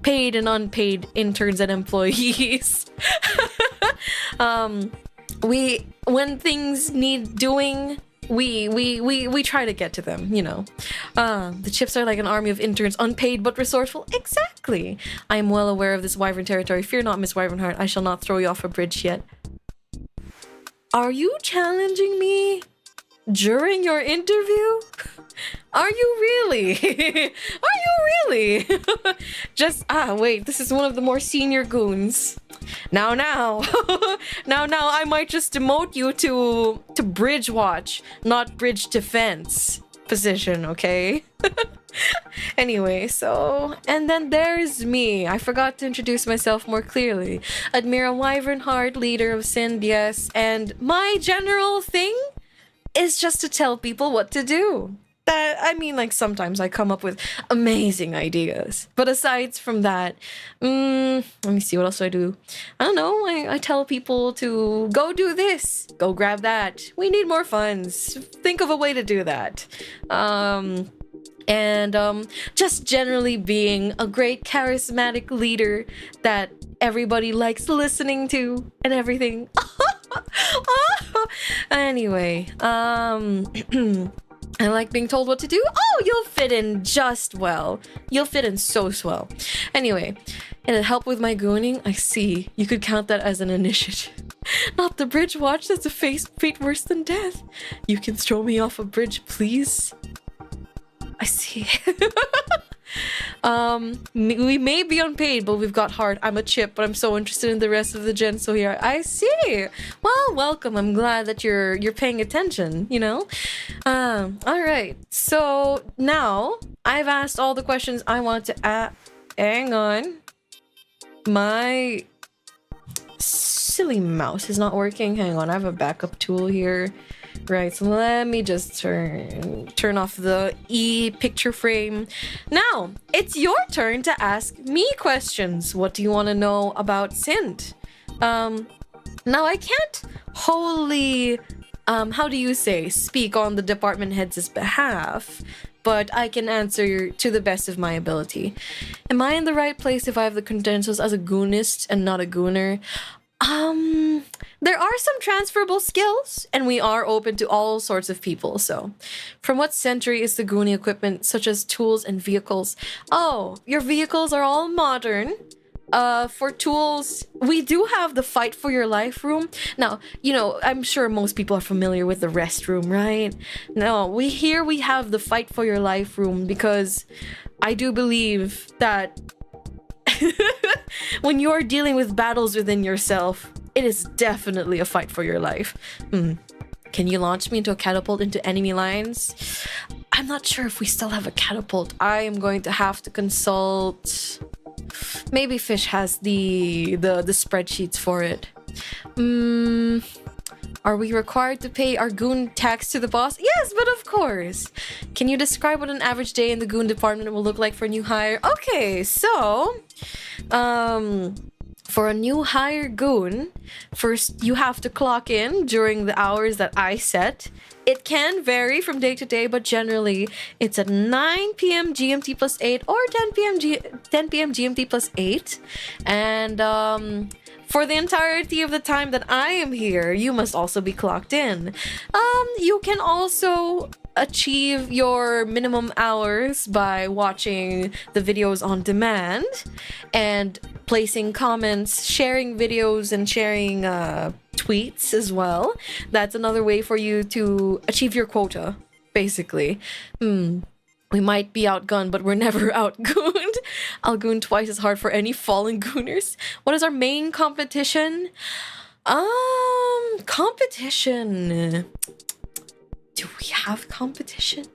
paid and unpaid interns and employees. When things need doing, we try to get to them, you know. The chips are like an army of interns, unpaid but resourceful. Exactly. I am well aware of this wyvern territory. Fear not, Miss WyvernhART. I shall not throw you off a bridge yet. Are you challenging me during your interview? Are you really? Are you really? Just, wait, this is one of the more senior goons. Now, now, I might just demote you to bridge watch, not bridge defense position, okay? Anyway, so, and then there's me. I forgot to introduce myself more clearly. Admyra WyvernhART, leader of Sind, yes, and my general thing is just to tell people what to do. That, I mean, like, sometimes I come up with amazing ideas. But aside from that, let me see, what else do I do? I don't know, I tell people to go do this, go grab that. We need more funds. Think of a way to do that. Just generally being a great charismatic leader that everybody likes listening to and everything. Anyway, I like being told what to do. Oh, you'll fit in just well. You'll fit in so swell. Anyway, it'll help with my gooning. I see. You could count that as an initiative. Not the bridge watch. That's a fate worse than death. You can throw me off a bridge, please. I see. We may be unpaid, but we've got heart. I'm a chip, but I'm so interested in the rest of the gens, so here I see. Well, welcome. I'm glad that you're paying attention, you know. All right. So now I've asked all the questions I want to hang on. My silly mouse is not working. Hang on. I have a backup tool here. Right, so let me just turn off the picture frame. Now, it's your turn to ask me questions. What do you want to know about Sind? Now, I can't wholly how do you say, speak on the department head's behalf, but I can answer to the best of my ability. Am I in the right place if I have the credentials as a goonist and not a gooner? There are some transferable skills, and we are open to all sorts of people, so. From what century is the goonie equipment, such as tools and vehicles? Oh, your vehicles are all modern. For tools, we do have the fight for your life room. Now, you know, I'm sure most people are familiar with the restroom, right? No, we have the fight for your life room because I do believe that when you're dealing with battles within yourself, it is definitely a fight for your life. Can you launch me into a catapult into enemy lines? I'm not sure if we still have a catapult. I am going to have to consult. Maybe Fish has the spreadsheets for it. Are we required to pay our goon tax to the boss? Yes, but of course. Can you describe what an average day in the goon department will look like for a new hire? Okay, so for a new hire goon, first you have to clock in during the hours that I set. It can vary from day to day, but generally it's at 9 p.m. GMT plus 8 or 10 p.m. GMT plus 8. And for the entirety of the time that I am here, you must also be clocked in. You can also achieve your minimum hours by watching the videos on demand and placing comments, sharing videos, and sharing tweets as well. That's another way for you to achieve your quota, basically. We might be outgunned, but we're never outgooned. I'll goon twice as hard for any fallen gooners. What is our main competition? Competition. Do we have competition?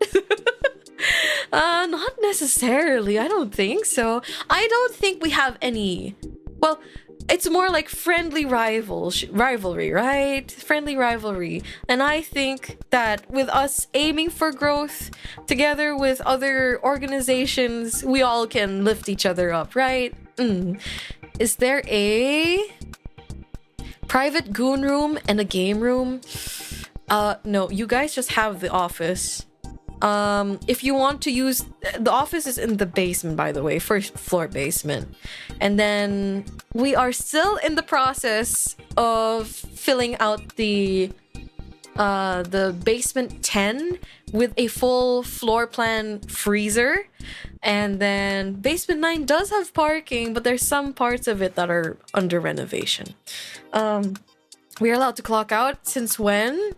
Not necessarily. I don't think so. I don't think we have any. Well, it's more like friendly rivalry, right? Friendly rivalry. And I think that with us aiming for growth together with other organizations, we all can lift each other up, right? Is there a private goon room and a game room? No, you guys just have the office. If you want to use the office is in the basement, by the way, first floor basement. And then we are still in the process of filling out the basement 10 with a full floor plan freezer. And then basement 9 does have parking, but there's some parts of it that are under renovation. We're allowed to clock out since when?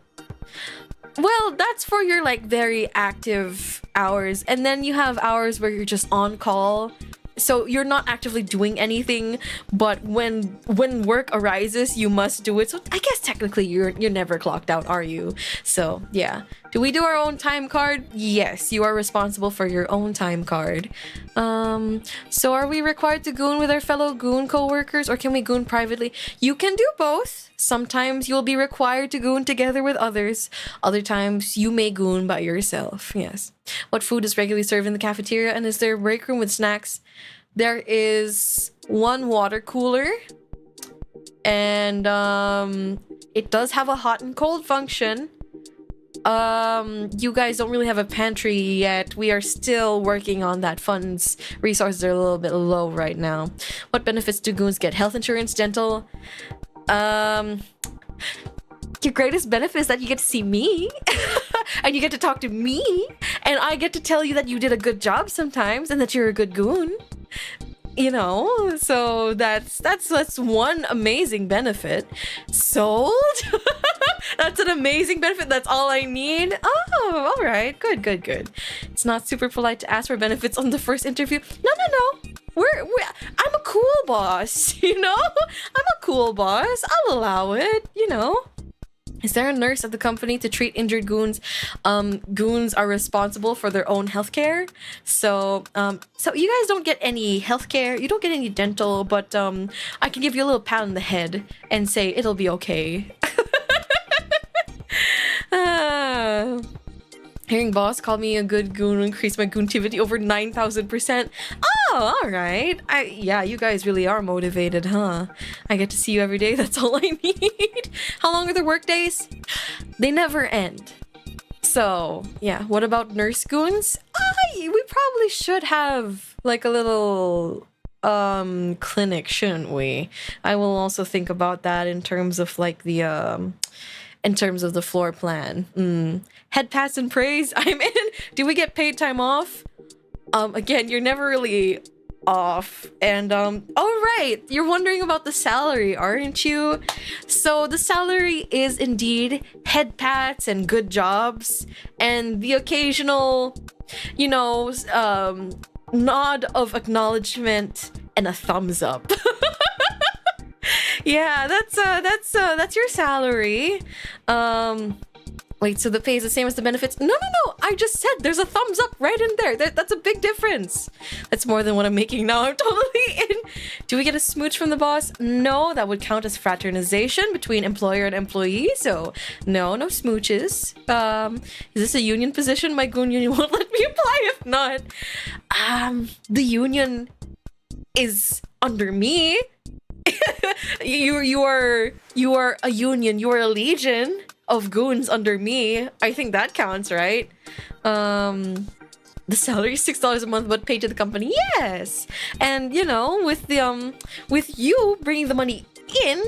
Well, that's for your like very active hours, and then you have hours where you're just on call. So you're not actively doing anything, but when work arises, you must do it. So I guess technically you're never clocked out, are you? So yeah. Do we do our own time card? Yes, you are responsible for your own time card. So are we required to goon with our fellow goon co-workers, or can we goon privately? You can do both. Sometimes you'll be required to goon together with others. Other times you may goon by yourself. Yes. What food is regularly served in the cafeteria, and is there a break room with snacks? There is one water cooler, and it does have a hot and cold function. You guys don't really have a pantry yet. We are still working on that. Funds resources are a little bit low right now. What benefits do goons get? Health insurance, dental. Your greatest benefit is that you get to see me and you get to talk to me, and I get to tell you that you did a good job sometimes and that you're a good goon. You know, so that's one amazing benefit. Sold? That's an amazing benefit. That's all I need. Oh, all right. Good. It's not super polite to ask for benefits on the first interview. No. I'm a cool boss, you know? I'm a cool boss. I'll allow it, you know? Is there a nurse at the company to treat injured goons? Goons are responsible for their own healthcare. So you guys don't get any healthcare. You don't get any dental, but I can give you a little pat on the head and say it'll be okay. Hearing boss call me a good goon will increase my goontivity over 9,000%. Oh, all right. Yeah, you guys really are motivated, huh? I get to see you every day. That's all I need. How long are the work days? They never end. So, yeah, what about nurse goons? We probably should have like a little clinic, shouldn't we? I will also think about that in terms of like the in terms of the floor plan. Head pass and praise. I'm in. Do we get paid time off? Again, you're never really off. And oh right, you're wondering about the salary, aren't you? So the salary is indeed head pats and good jobs and the occasional, you know, nod of acknowledgement and a thumbs up. Yeah, that's your salary. Wait, so the pay is the same as the benefits? No, I just said there's a thumbs up right in there. That's a big difference. That's more than what I'm making now. I'm totally in. Do we get a smooch from the boss? No, that would count as fraternization between employer and employee. So no smooches. Is this a union position? My goon union won't let me apply if not. The union is under me. You are a union. You are a legion of goons under me. I think that counts, right? The salary is $6 a month, but paid to the company. Yes, and you know, with the with you bringing the money in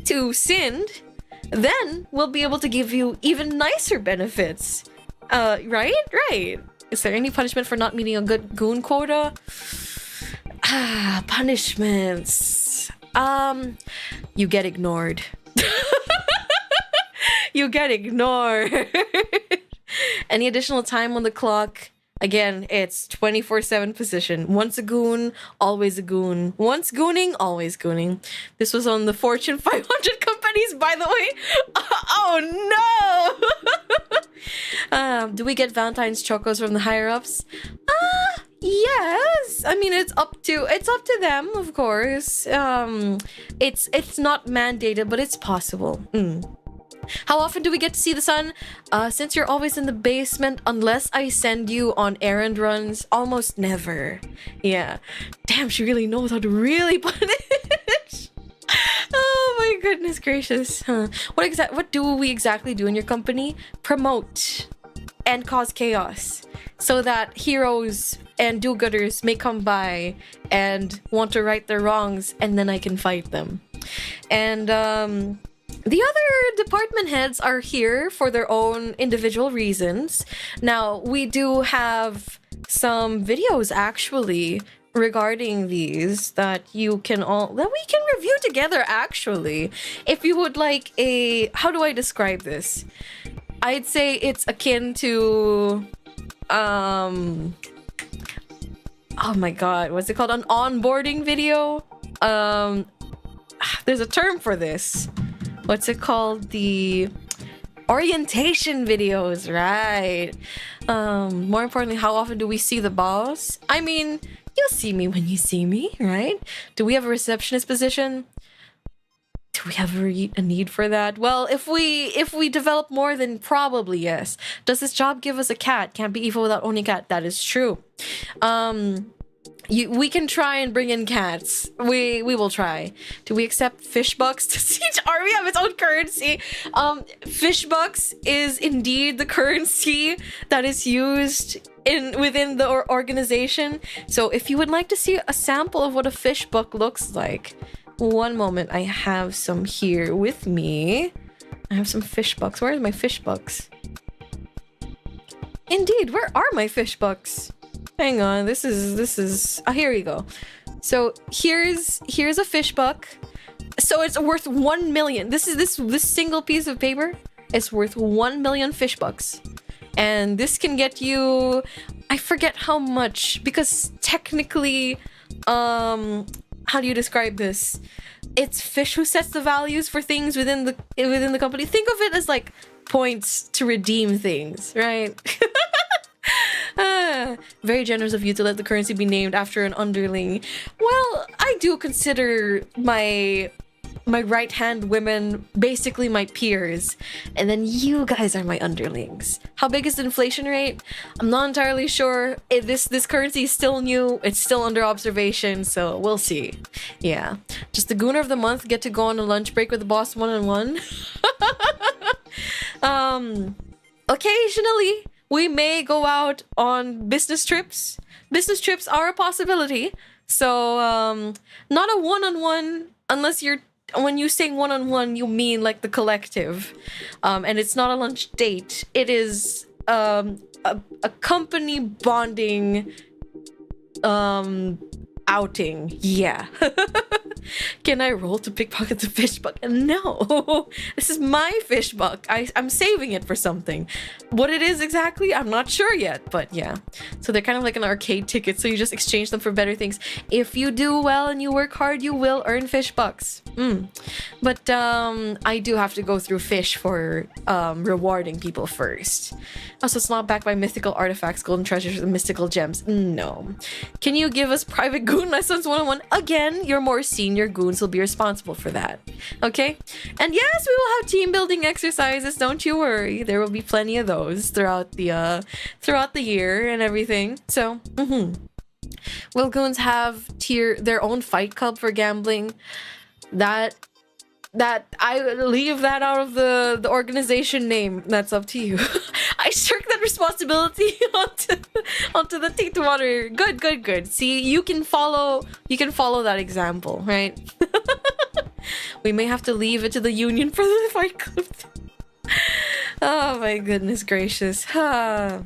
to Sind, then we'll be able to give you even nicer benefits. Right. Is there any punishment for not meeting a good goon quota? Punishments. You get ignored. You get ignored. Any additional time on the clock? Again, it's 24/7 position. Once a goon, always a goon. Once gooning, always gooning. This was on the Fortune 500 companies, by the way. Oh no! Do we get Valentine's chocos from the higher ups? Yes. I mean, it's up to them, of course. It's not mandated, but it's possible. How often do we get to see the sun? Since you're always in the basement, unless I send you on errand runs, almost never. Yeah. Damn, she really knows how to really punish. Oh my goodness gracious. What do we exactly do in your company? Promote and cause chaos so that heroes and do-gooders may come by and want to right their wrongs, and then I can fight them. And the other department heads are here for their own individual reasons. Now, we do have some videos actually regarding these that we can review together actually. If you would like how do I describe this? I'd say it's akin to oh my god, what's it called? An onboarding video? There's a term for this. What's it called? The orientation videos, right? More importantly, how often do we see the boss? I mean, you'll see me when you see me, right? Do we have a receptionist position? Do we have a need for that? Well, if we develop more, then probably yes. Does this job give us a cat? Can't be evil without owning a cat. That is true. We can try and bring in cats. We will try. Do we accept fish bucks to siege army have its own currency? Fish bucks is indeed the currency that is used within the organization. So if you would like to see a sample of what a fish buck looks like, one moment. I have some here with me. I have some fish bucks. Where are my fish bucks? Indeed, where are my fish bucks? Hang on, this is oh, here we go. So here's a fish buck. So it's worth 1 million. This single piece of paper is worth 1 million fish bucks. And this can get you, I forget how much, because technically how do you describe this? It's fish who sets the values for things within the company. Think of it as like points to redeem things, right? Very generous of you to let the currency be named after an underling. Well, I do consider my right-hand women basically my peers, and then you guys are my underlings. How big is the inflation rate? I'm not entirely sure. This currency is still new. It's still under observation, so we'll see. Yeah, just the gooner of the month get to go on a lunch break with the boss one-on-one. Occasionally, we may go out on business trips. Business trips are a possibility. So, not a one-on-one unless you're when you say one-on-one, you mean like the collective. And it's not a lunch date. It is a company bonding outing. Yeah. Can I roll to pickpocket the fish buck? No. This is my fish buck. I'm saving it for something. What it is exactly, I'm not sure yet, but yeah. So they're kind of like an arcade ticket, so you just exchange them for better things. If you do well and you work hard, you will earn fish bucks. But I do have to go through fish for rewarding people first. Also, it's not backed by mythical artifacts, golden treasures, and mystical gems. No. Can you give us private goon lessons 101? Again, your more senior goons will be responsible for that. Okay? And yes, we will have team building exercises, don't you worry. There will be plenty of those throughout the year and everything. So, will goons have their own fight club for gambling? That I leave that out of the organization name. That's up to you. I shirk that responsibility onto the 𝓡𝓾𝓵𝓮𝓼. Good. See, you can follow that example, right? We may have to leave it to the union for the fight club. Oh my goodness gracious. Oh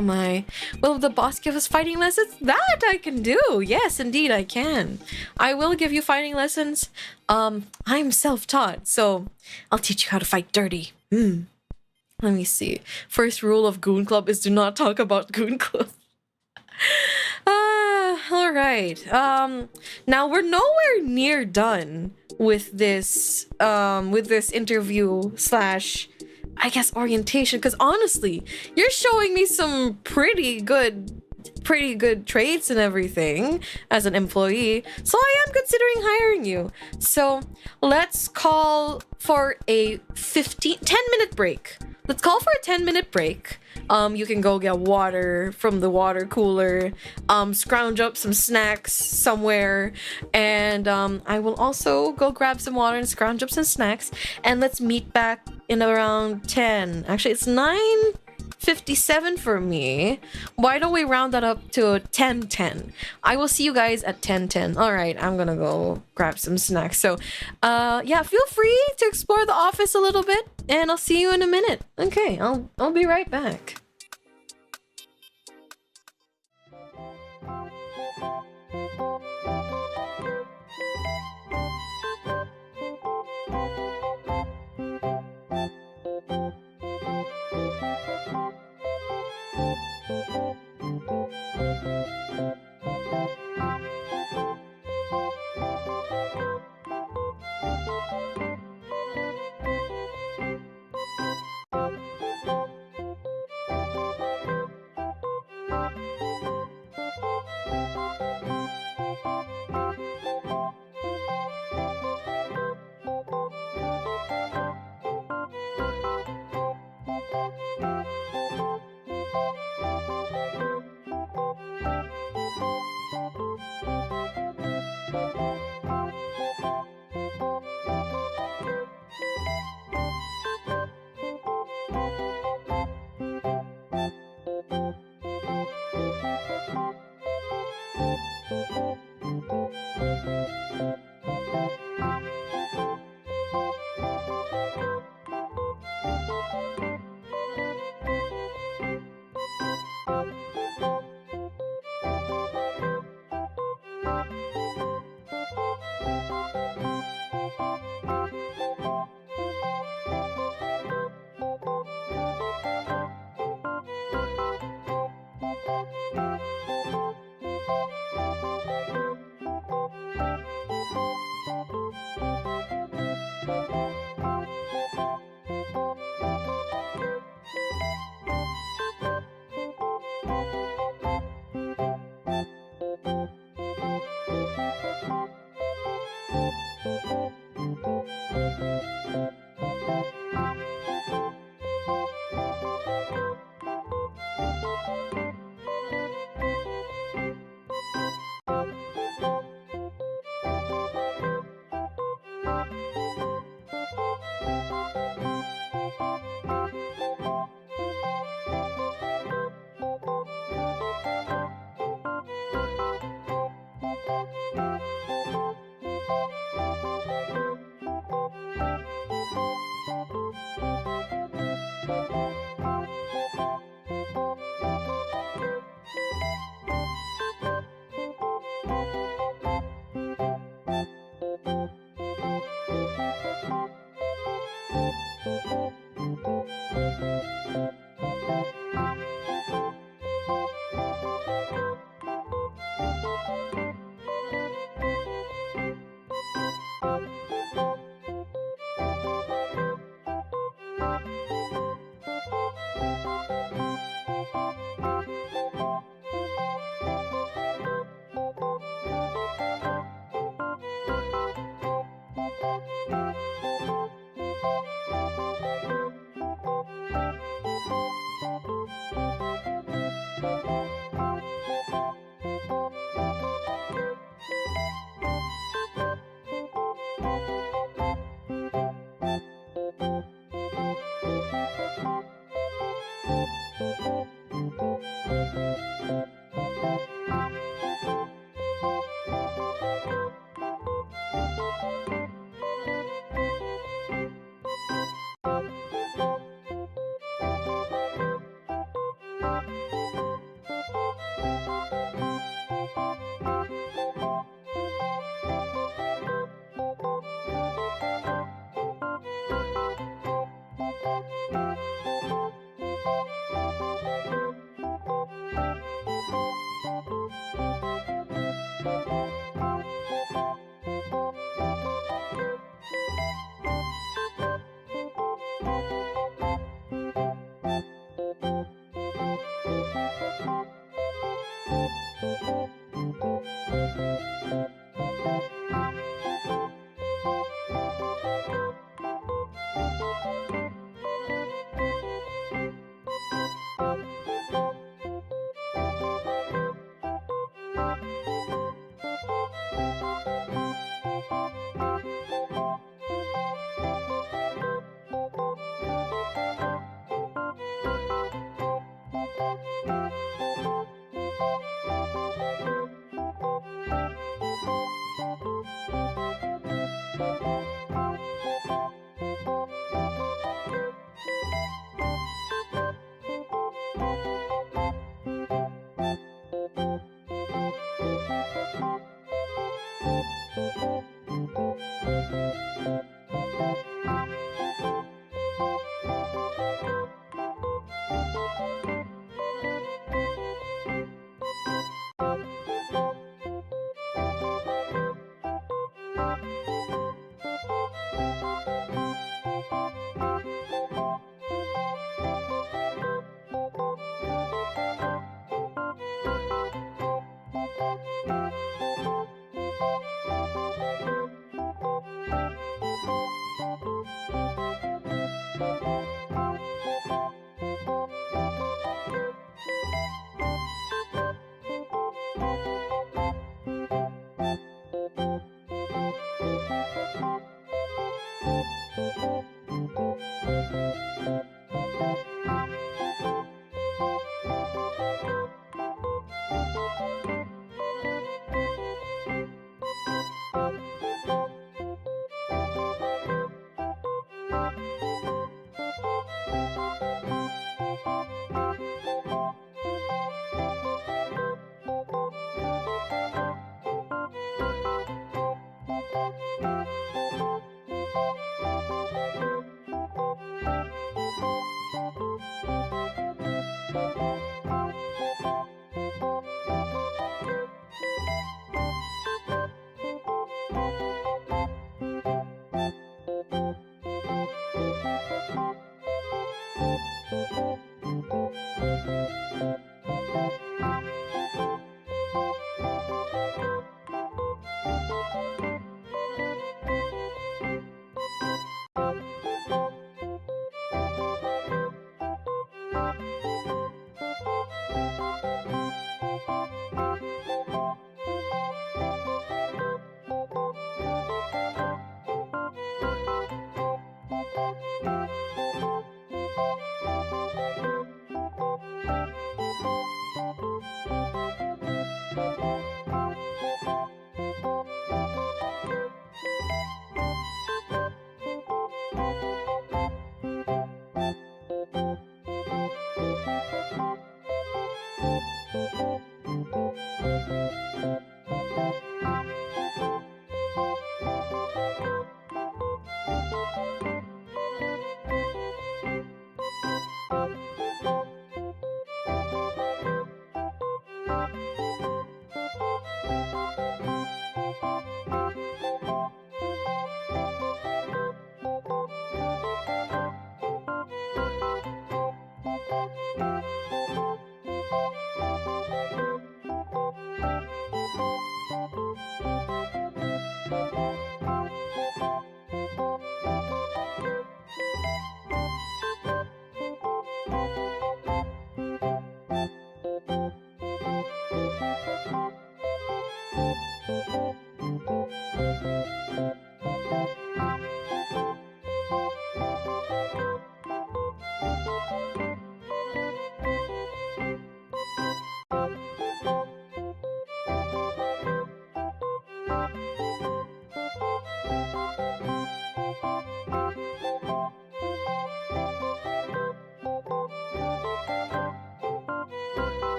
my. Will the boss give us fighting lessons? That I can do. Yes, indeed I can. I will give you fighting lessons. I'm self-taught, so I'll teach you how to fight dirty. Let me see. First rule of Goon Club is do not talk about Goon Club. All right. Now we're nowhere near done with this interview slash, I guess, orientation, because honestly, you're showing me some pretty good traits and everything as an employee, so I am considering hiring you. So let's call for a 10-minute break. Let's call for a 10-minute break. You can go get water from the water cooler, scrounge up some snacks somewhere, and I will also go grab some water and scrounge up some snacks, and let's meet back in around 10. Actually, it's 9:57 for me. Why don't we round that up to 10:10? I will see you guys at 10:10. All right, I'm gonna go grab some snacks. So, yeah, feel free to explore the office a little bit, and I'll see you in a minute. Okay, I'll be right back.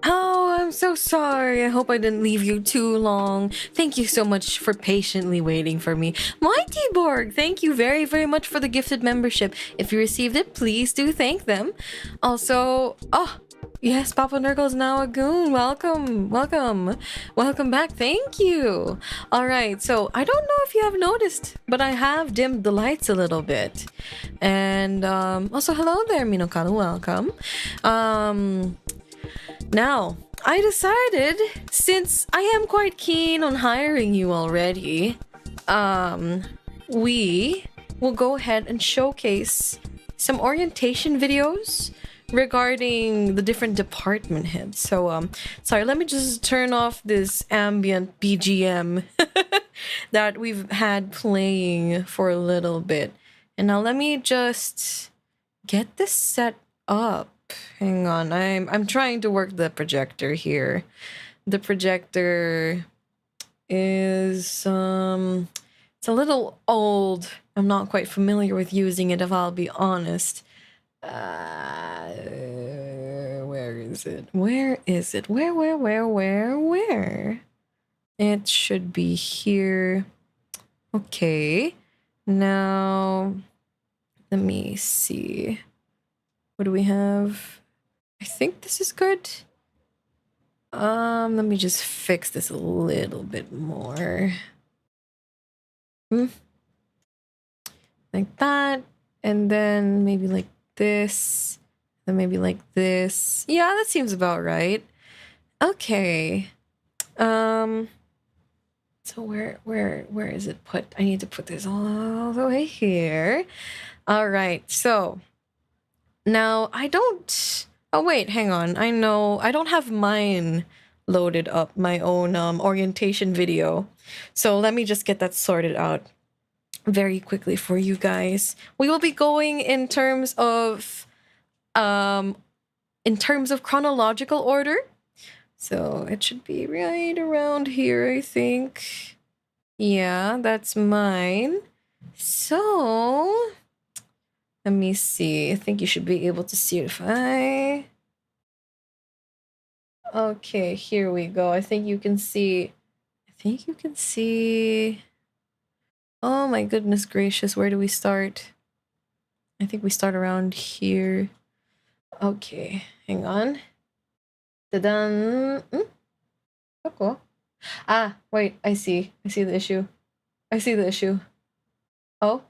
Oh, I'm so sorry. I hope I didn't leave you too long. Thank you so much for patiently waiting for me. Mighty Borg, thank you very, very much for the gifted membership. If you received it, please do thank them. Also, oh, yes, Papa Nurgle is now a goon. Welcome, welcome, welcome back. Thank you. All right, so I don't know if you have noticed, but I have dimmed the lights a little bit. And also, hello there, Minokano. Welcome. Now, I decided, since I am quite keen on hiring you already, we will go ahead and showcase some orientation videos regarding the different department heads. So, sorry, let me just turn off this ambient BGM that we've had playing for a little bit. And now let me just get this set up. Hang on, I'm trying to work the projector here. The projector is it's a little old. I'm not quite familiar with using it, if I'll be honest. Where is it? Where is it? Where? It should be here. Okay. Now, let me see. What do we have? I think this is good. Let me just fix this a little bit more. Like that. And then maybe like this. Then maybe like this. Yeah, that seems about right. Okay. So where is it put? I need to put this all the way here. All right. So now I don't. Oh wait, hang on. I know I don't have mine loaded up, my own orientation video. So let me just get that sorted out very quickly for you guys. We will be going in terms of chronological order. So it should be right around here, I think. Yeah, that's mine. So let me see. I think you should be able to see it if I... Okay, here we go. I think you can see... Oh my goodness gracious, where do we start? I think we start around here. Okay, hang on. Ta-da! Okay. Ah, wait, I see the issue. Oh.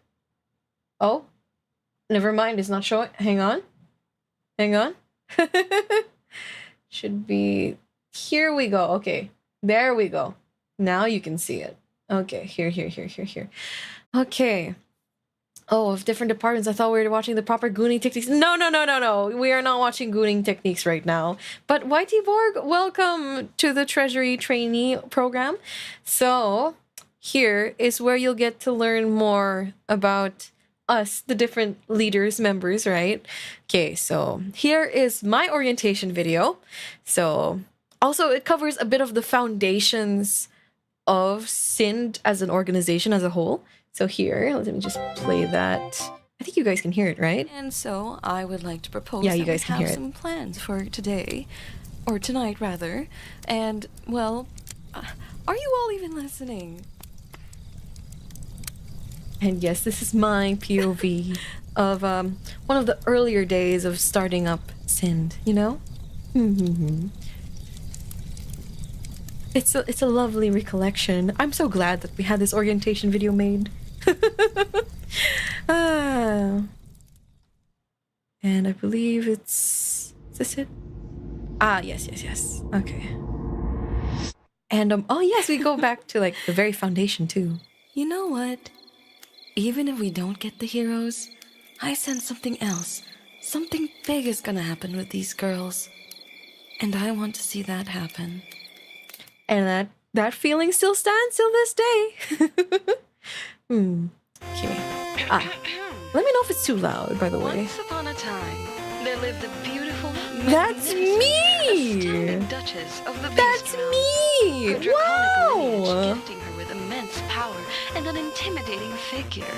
Never mind, it's not showing. Hang on. Should be... Here we go. Okay, there we go. Now you can see it. Okay, here. Okay. Oh, of different departments. I thought we were watching the proper gooning techniques. No, no, no, no, no. We are not watching gooning techniques right now. But YT Borg, welcome to the Treasury Trainee Program. So here is where you'll get to learn more about us, the different leaders, members, right? Okay, so here is my orientation video. So also it covers a bit of the foundations of SIND as an organization as a whole. So here, let me just play that. I think you guys can hear it, right?
And so I would like to propose
Yeah, you guys can
we
hear
have
it.
some plans for today, or tonight rather. And well, are you all even listening?
And yes, this is my POV of one of the earlier days of starting up SIND, you know? It's a lovely recollection. I'm so glad that we had this orientation video made. And I believe is this it? Ah, yes, yes, yes. Okay. And oh yes, we go back to like the very foundation too.
You know what? Even if we don't get the heroes, I sense something else. Something big is gonna happen with these girls. And I want to see that happen.
And that feeling still stands till this day. Okay. Let me know if it's too loud, by the way.
Once upon a time, there lived a beautiful,
That's me!
astounding Duchess of the Beast
That's
Realm.
me!
Her draconic lineage
Wow!
gifting her with immense power and an intimidating figure,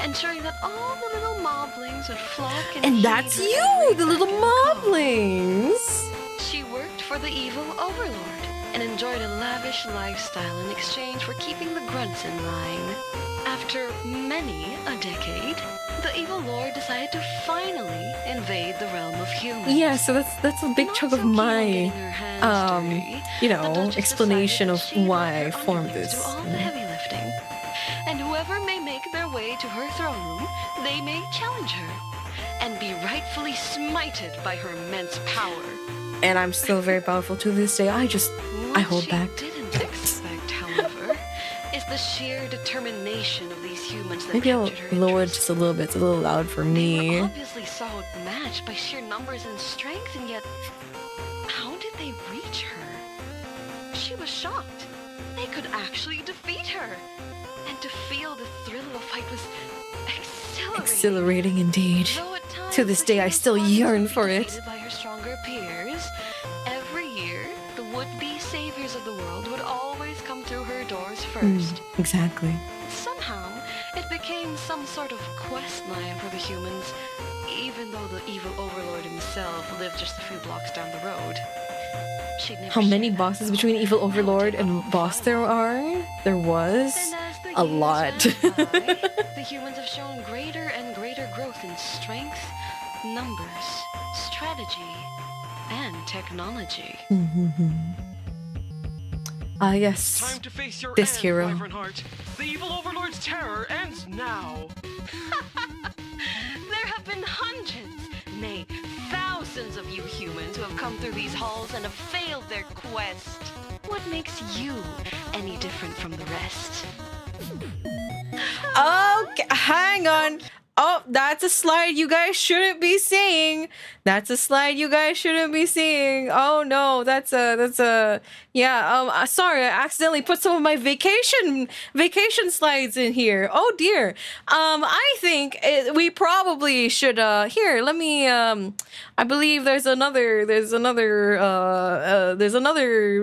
ensuring that all the little moblings would flock
And that's
heed her
you,
every
the little
beck and call.
moblings!
She worked for the evil overlord and enjoyed a lavish lifestyle in exchange for keeping the grunts in line. After many a decade, the evil lord decided to finally invade the realm of humans.
Yeah, so that's a big
Not
chunk
so
of
keen on
my,
getting her hands dirty,
you
the
know,
Duchess
explanation of
decided that she
why I
would let her
formed
underlings
this.
do all the heavy lifting. And whoever may make their way to her throne room, they may challenge her and be rightfully smited by her immense power.
And I'm still very powerful to this day. I
What
hold
she
back.
didn't expect, however, is the sheer determination of these humans that
Maybe I'll
captured her
lower it
interest.
just a little bit. It's a little loud for
They
me.
were obviously so outmatched by sheer numbers and strength, and yet, how did they reach her? She was shocked. They could actually defeat her. And to feel the thrill of a fight was exhilarating.
Exhilarating indeed.
Though at times
To this
the
day, I
human
still
force would
yearn
be
for it.
defeated by her stronger peers, every year, the would-be saviors of the world would always come through her doors first.
Exactly.
Somehow, it became some sort of quest line for the humans, even though the evil overlord himself lived just a few blocks down the road. She'd never
How many
shared that
bosses
though.
between Evil Overlord and boss there are? There was
And as the
a
years
lot.
went by, the humans have shown greater and greater growth in strength, numbers, strategy, and technology.
Ah, yes.
Time to face your
This
end,
hero.
WyvernhART. The evil overlord's terror ends now.
There have been hundreds, nay, thousands of you humans who have come through these halls and have failed their quest. What makes you any different from the rest?
Okay, hang on. Oh, that's a slide you guys shouldn't be seeing. That's a slide you guys shouldn't be seeing. Oh no, that's a yeah. Sorry, I accidentally put some of my vacation slides in here. Oh dear. I think we probably should. Here, let me. I believe there's another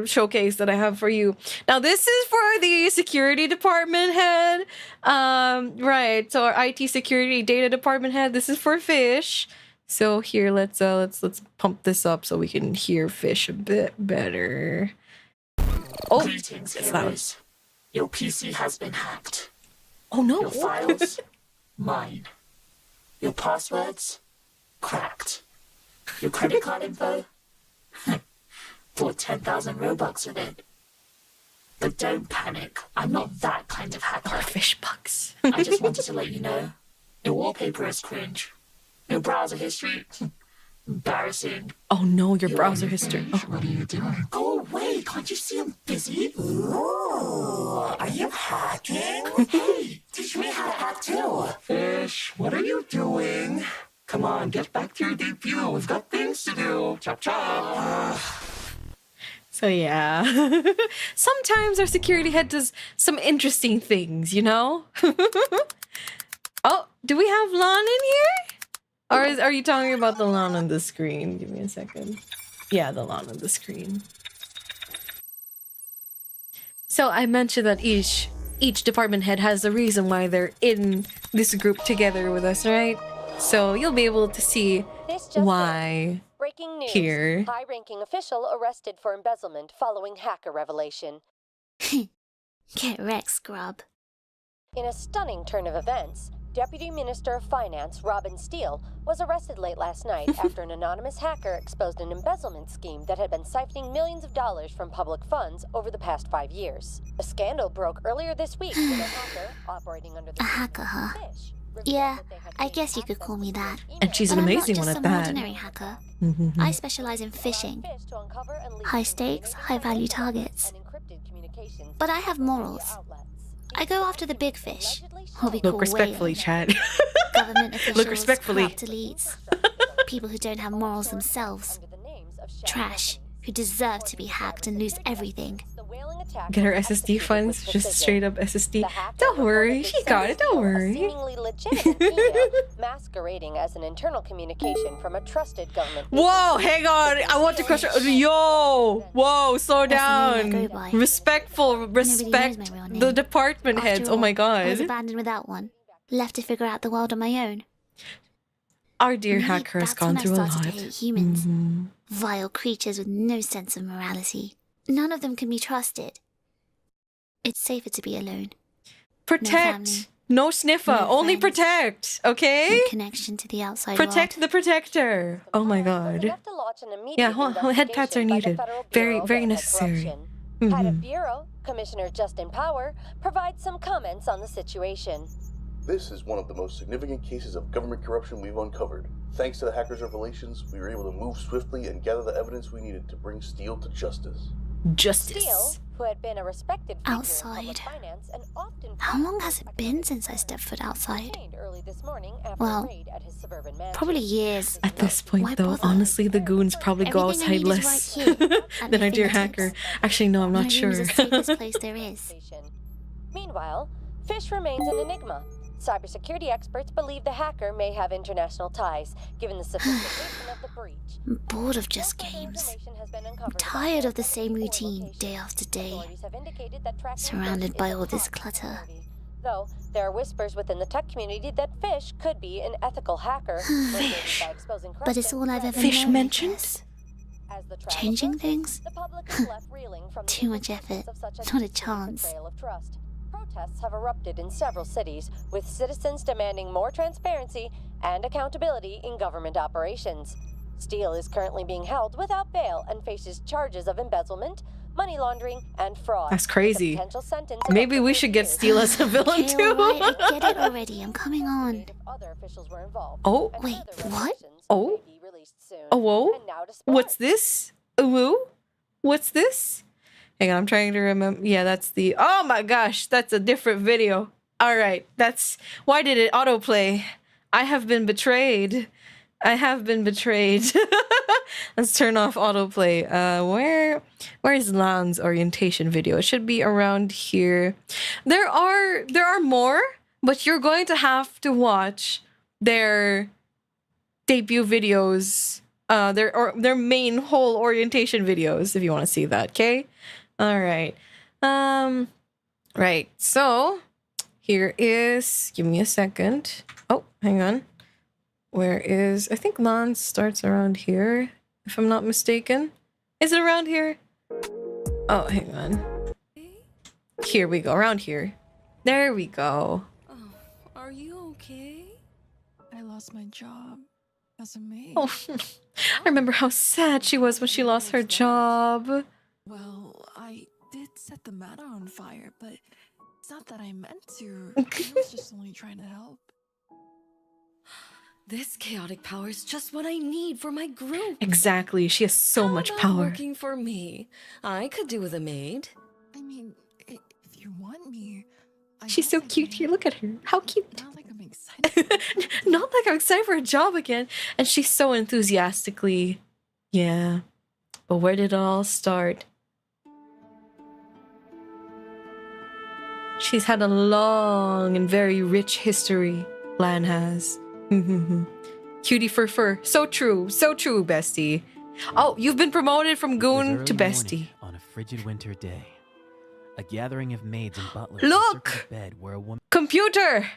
showcase that I have for you. Now this is for the security department head. Right. So our IT security data department head. This is for Fish. So here, let's pump this up so we can hear Fish a bit better. Oh,
Greetings,
it's loud.
heroes. Your PC has been hacked.
Oh no.
Your files, mine. Your passwords, cracked. Your credit card info, bought 10,000 Robux with it. But don't panic, I'm not that kind of hacker.
Fish bugs.
I just wanted to let you know, your wallpaper is cringe. Your browser history, embarrassing.
Oh no, your browser history. Oh.
What are you doing? Go away, can't you see I'm busy? Ooh, are you hacking? Hey, teach me how to hack too. Fish,
So yeah, sometimes our security head does some interesting things, you know? Oh, do we have Lan in here? Or are you talking about the Lan on the screen? Give me a second. Yeah, the Lan on the screen. So I mentioned that each department head has a reason why they're in this group together with us, right? So you'll be able to see why.
Breaking news.
Here.
High-ranking official arrested for embezzlement following hacker revelation.
Get wrecked, scrub.
In a stunning turn of events, Deputy Minister of Finance Robin Steele was arrested late last night after an anonymous hacker exposed an embezzlement scheme that had been siphoning millions of dollars from public funds over the past 5 years. A scandal broke earlier this week when a hacker operating under the
A hacker, huh?
Fish
Yeah, I guess you could call me that.
And she's an
But
amazing
I'm
one
not
at
just some
that.
ordinary hacker. I specialize in phishing. High stakes, high value targets. But I have morals. I go after the big fish. What we
Look
call
respectfully,
whales.
Chad.
Government officials,
Look respectfully.
corrupt elites, people who don't have morals themselves. Trash, who deserve to be hacked and lose everything.
Get her SSD funds, just straight up SSD. Don't worry, she got it, don't worry.
Seemingly legitimate email masquerading as an internal communication from a trusted government.
Whoa, hang on, I want to question. Yo, whoa, slow
That's the name I
down.
go by.
Respectful, respect
knows my real name.
the department
After
heads. Oh
all,
my
I was
god.
abandoned without one. Left to figure out the world on my own.
Our dear
Maybe
hacker has
that's
gone
when I
through a
started
lot.
to hate humans.
Mhm.
Vile creatures with no sense of morality. None of them can be trusted. It's safer to be alone.
Protect.
family.
No sniffer,
No
only
friends.
protect, okay?
No connection to the outside
Protect
world.
the protector. Oh my god. Yeah, head pats are needed. Very, very necessary.
Head
Mhm.
of Bureau, Commissioner Justin Power, provides some comments on the situation.
This is one of the most significant cases of government corruption we've uncovered. Thanks to the hackers' revelations, we were able to move swiftly and gather the evidence we needed to bring Steele to justice.
Justice.
Steele, who had been a respected figure in
Outside.
public finance and often
How long has it been since I stepped foot outside?
detained early this morning after
Well,
a raid at his suburban mansion.
Probably years.
At this point,
Why
though,
bother?
honestly, the goons probably go
Everything I
outside
need is
less
right here, at
than
my
our dear
fingertips.
hacker. Actually, no, I'm
My
not
room
sure.
is the safest place there is.
Meanwhile, Fish remains an enigma. Cybersecurity experts believe the hacker may have international ties, given the sophistication of the breach.
I'm bored of just games. I'm tired of the same routine day after day. Surrounded by all this clutter.
Though there are whispers within the tech community that Fish could be an ethical hacker.
Fish.
by exposing
But it's
corruption
all I've
threats.
ever
Fish
known, I
mentioned?
guess.
As the trial
Changing
approaches,
things?
the public is left reeling from the
Too much
implications
effort.
of such
Not a
deep
chance.
betrayal of trust. Protests have erupted in several cities, with citizens demanding more transparency and accountability in government operations. Steele is currently being held without bail and faces charges of embezzlement, money laundering, and fraud.
That's
with a
crazy.
potential sentence of
Maybe
up to
we
8
should get
years.
Steele as a villain
Okay,
too.
alright, I get it already. I'm coming on.
If other officials were involved,
Oh,
and
wait,
further
what?
revelations
Oh.
may be released soon.
Oh, whoa.
And now to
What's
sports.
this? Ooh, what's this? Hang on, I'm trying to remember. Yeah, that's the. Oh my gosh, that's a different video. All right, that's. Why did it autoplay? I have been betrayed. I have been betrayed. Let's turn off autoplay. Where is Lan's orientation video? It should be around here. There are more, but you're going to have to watch their debut videos. Their main whole orientation videos if you want to see that. Okay. All right. Right. So here is. Give me a second. Oh, hang on. Where is... I think Lan starts around here, if I'm not mistaken. Is it around here? Oh, hang on. Here we go, around here. There we go.
Oh, are you okay? I lost my job as a maid.
Oh, I remember how sad she was when she lost her job.
Well, I did set the matter on fire, but it's not that I meant to. I was just only trying to help.
This chaotic power is just what I need for my group.
Exactly, she has so
How
much
about
power.
working for me? I could do with a maid.
I mean, if you want me, I
She's
guess
so
I
cute
can.
here, look at her. How cute.
Not like I'm excited.
Not like I'm excited for a job again. And she's so enthusiastically, yeah. But where did it all start? She's had a long and very rich history, Lan has. Cutie fur. So true, bestie. Oh, you've been promoted from goon to bestie.
On a frigid winter day, a gathering of maids and butlers
Look!
encircled a bed where a woman...
Computer!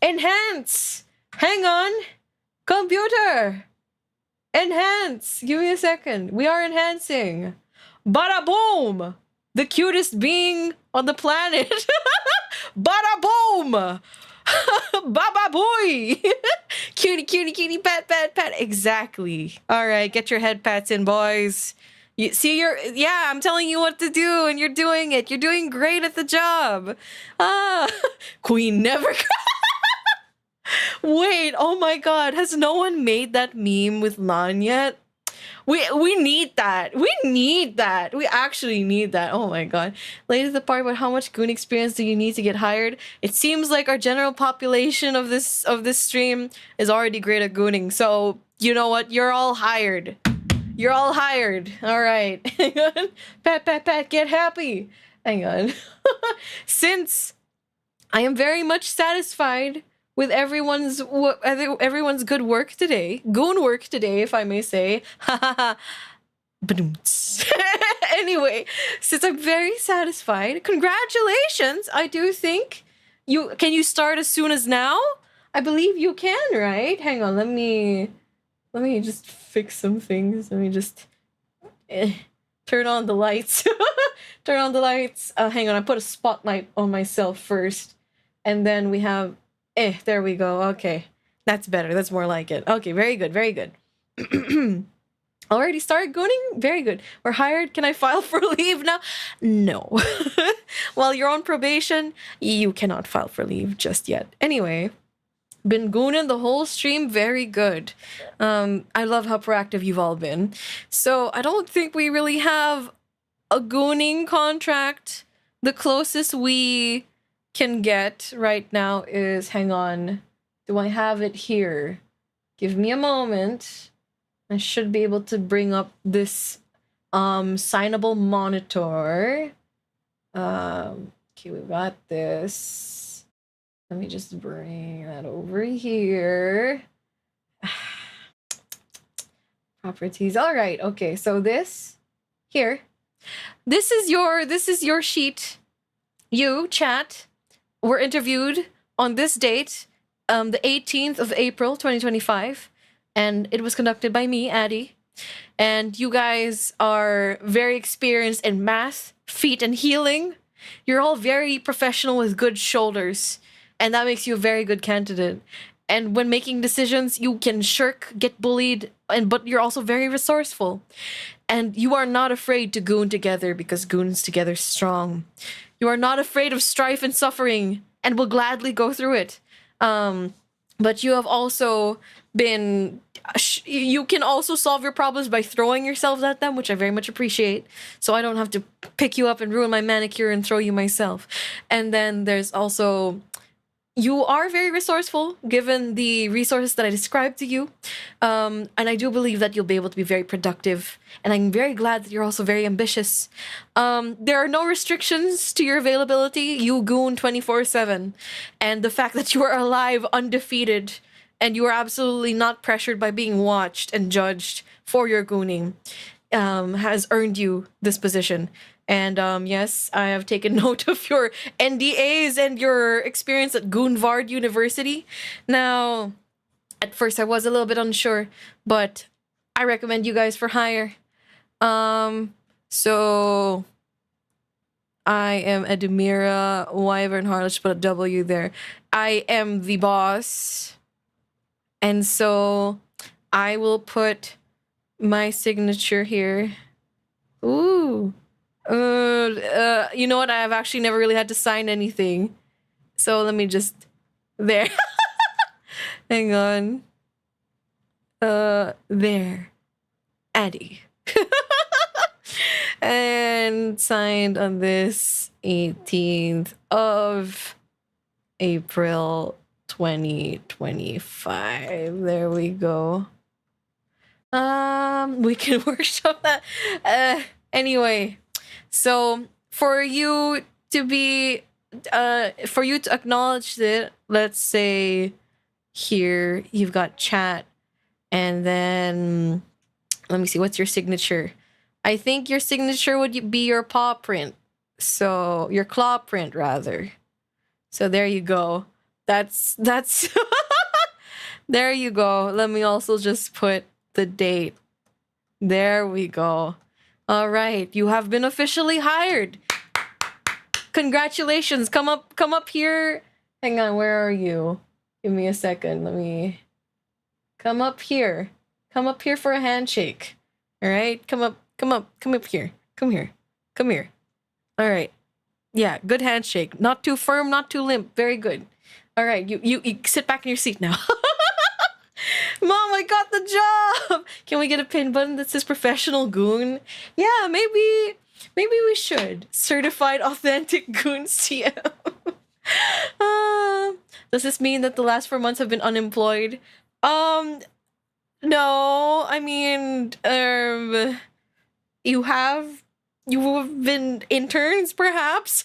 Enhance! Hang on! Computer! Enhance! Give me a second. We are enhancing. Bada boom! The cutest being on the planet. Bada boom! Baba boy! Cutie, pat. Exactly. Alright, get your head pats in, boys. You see, I'm telling you what to do, and you're doing it. You're doing great at the job. Queen never. Wait, oh my god, has no one made that meme with Lan yet? We need that. We actually need that. Oh my god. Later the part about how much goon experience do you need to get hired. It seems like our general population of this stream is already great at gooning. So, you know what? You're all hired. You're all hired. All right. Hang on. Pat, get happy. Hang on. Since I am very much satisfied with everyone's good work today, goon work today, if I may say. Anyway, since I'm very satisfied, congratulations. I do think can you start as soon as now? I believe you can, right? Hang on, let me just fix some things. Let me just turn on the lights. Turn on the lights. Hang on, I put a spotlight on myself first. And then we have there we go. Okay. That's better. That's more like it. Okay, very good. Already started gooning? Very good. We're hired. Can I file for leave now? No. While you're on probation, you cannot file for leave just yet. Anyway, been gooning the whole stream. Very good. I love how proactive you've all been. So I don't think we really have a gooning contract. The closest we can get right now is, hang on, do I have it here? Give me a moment. I should be able to bring up this signable monitor. Okay, we've got this. Let me just bring that over here. Properties. All right. Okay, so this here. This is your sheet. You, chat, were interviewed on this date, the 18th of April, 2025, and it was conducted by me, Addy. And you guys are very experienced in math, feat, and healing. You're all very professional with good shoulders, and that makes you a very good candidate. And when making decisions, you can shirk, get bullied, but you're also very resourceful. And you are not afraid to goon together because goons together strong. You are not afraid of strife and suffering and will gladly go through it. But you have also been... You can also solve your problems by throwing yourselves at them, which I very much appreciate. So I don't have to pick you up and ruin my manicure and throw you myself. And then there's also... You are very resourceful, given the resources that I described to you. And I do believe that you'll be able to be very productive. And I'm very glad that you're also very ambitious. There are no restrictions to your availability. You goon 24/7. And the fact that you are alive, undefeated, and you are absolutely not pressured by being watched and judged for your gooning has earned you this position. And yes, I have taken note of your NDAs and your experience at WyvernhART University. Now, at first I was a little bit unsure, but I recommend you guys for hire. So I am Admyra WyvernhART. Let's put a W there. I am the boss. And so I will put my signature here. Ooh. You know what? I've actually never really had to sign anything. So let me just... There. Hang on. There. Addy. And signed on this 18th of April 2025. There we go. We can workshop that. Anyway. So, for you to be for you to acknowledge it, let's say here you've got chat, and then let me see, what's your signature? I think your signature would be your paw print. So your claw print rather. So there you go. That's there you go. Let me also just put the date. There we go. All right, you have been officially hired. Congratulations. Come up here. Hang on, where are you? Give me a second. Let me come up here. Come up here for a handshake. All right? Come up here. Come here. All right. Yeah, good handshake. Not too firm, not too limp. Very good. All right, you sit back in your seat now. Mom, I got the job. Can we get a pin button that says professional goon? Yeah, maybe we should. Certified authentic goon CM. Does this mean that the last 4 months have been unemployed? No. I mean, you have been interns, perhaps?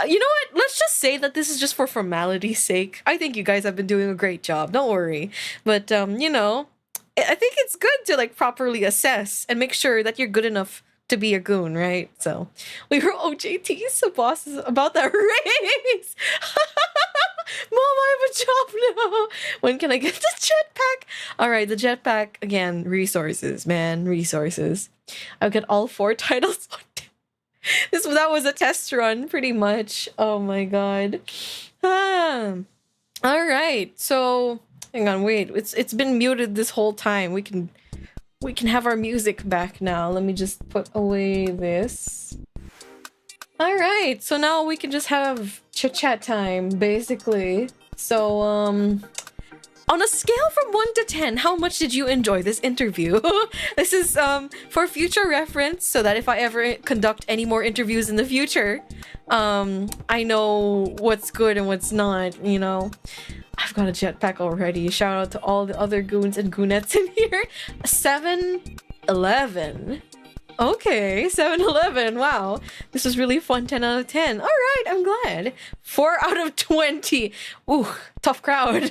You know what? Let's just say that this is just for formality's sake. I think you guys have been doing a great job. Don't worry. But, you know, I think it's good to, like, properly assess and make sure that you're good enough to be a goon, right? So, we were OJTs, so bosses about that raise. Mom, I have a job now. When can I get the jetpack? All right, the jetpack, again, resources, man, resources. I'll get all 4 titles. That was a test run, pretty much. Oh my god. All right, so hang on, wait. It's been muted this whole time. We can have our music back now. Let me just put away this. All right, so now we can just have chit-chat time, basically. So, on a scale from 1 to 10, how much did you enjoy this interview? This is for future reference, so that if I ever conduct any more interviews in the future, I know what's good and what's not, you know. I've got a jetpack already. Shout out to all the other goons and goonettes in here. 7-11. Okay, 7-11. Wow. This was really fun. 10 out of 10. All right, I'm glad. 4 out of 20. Ooh, tough crowd.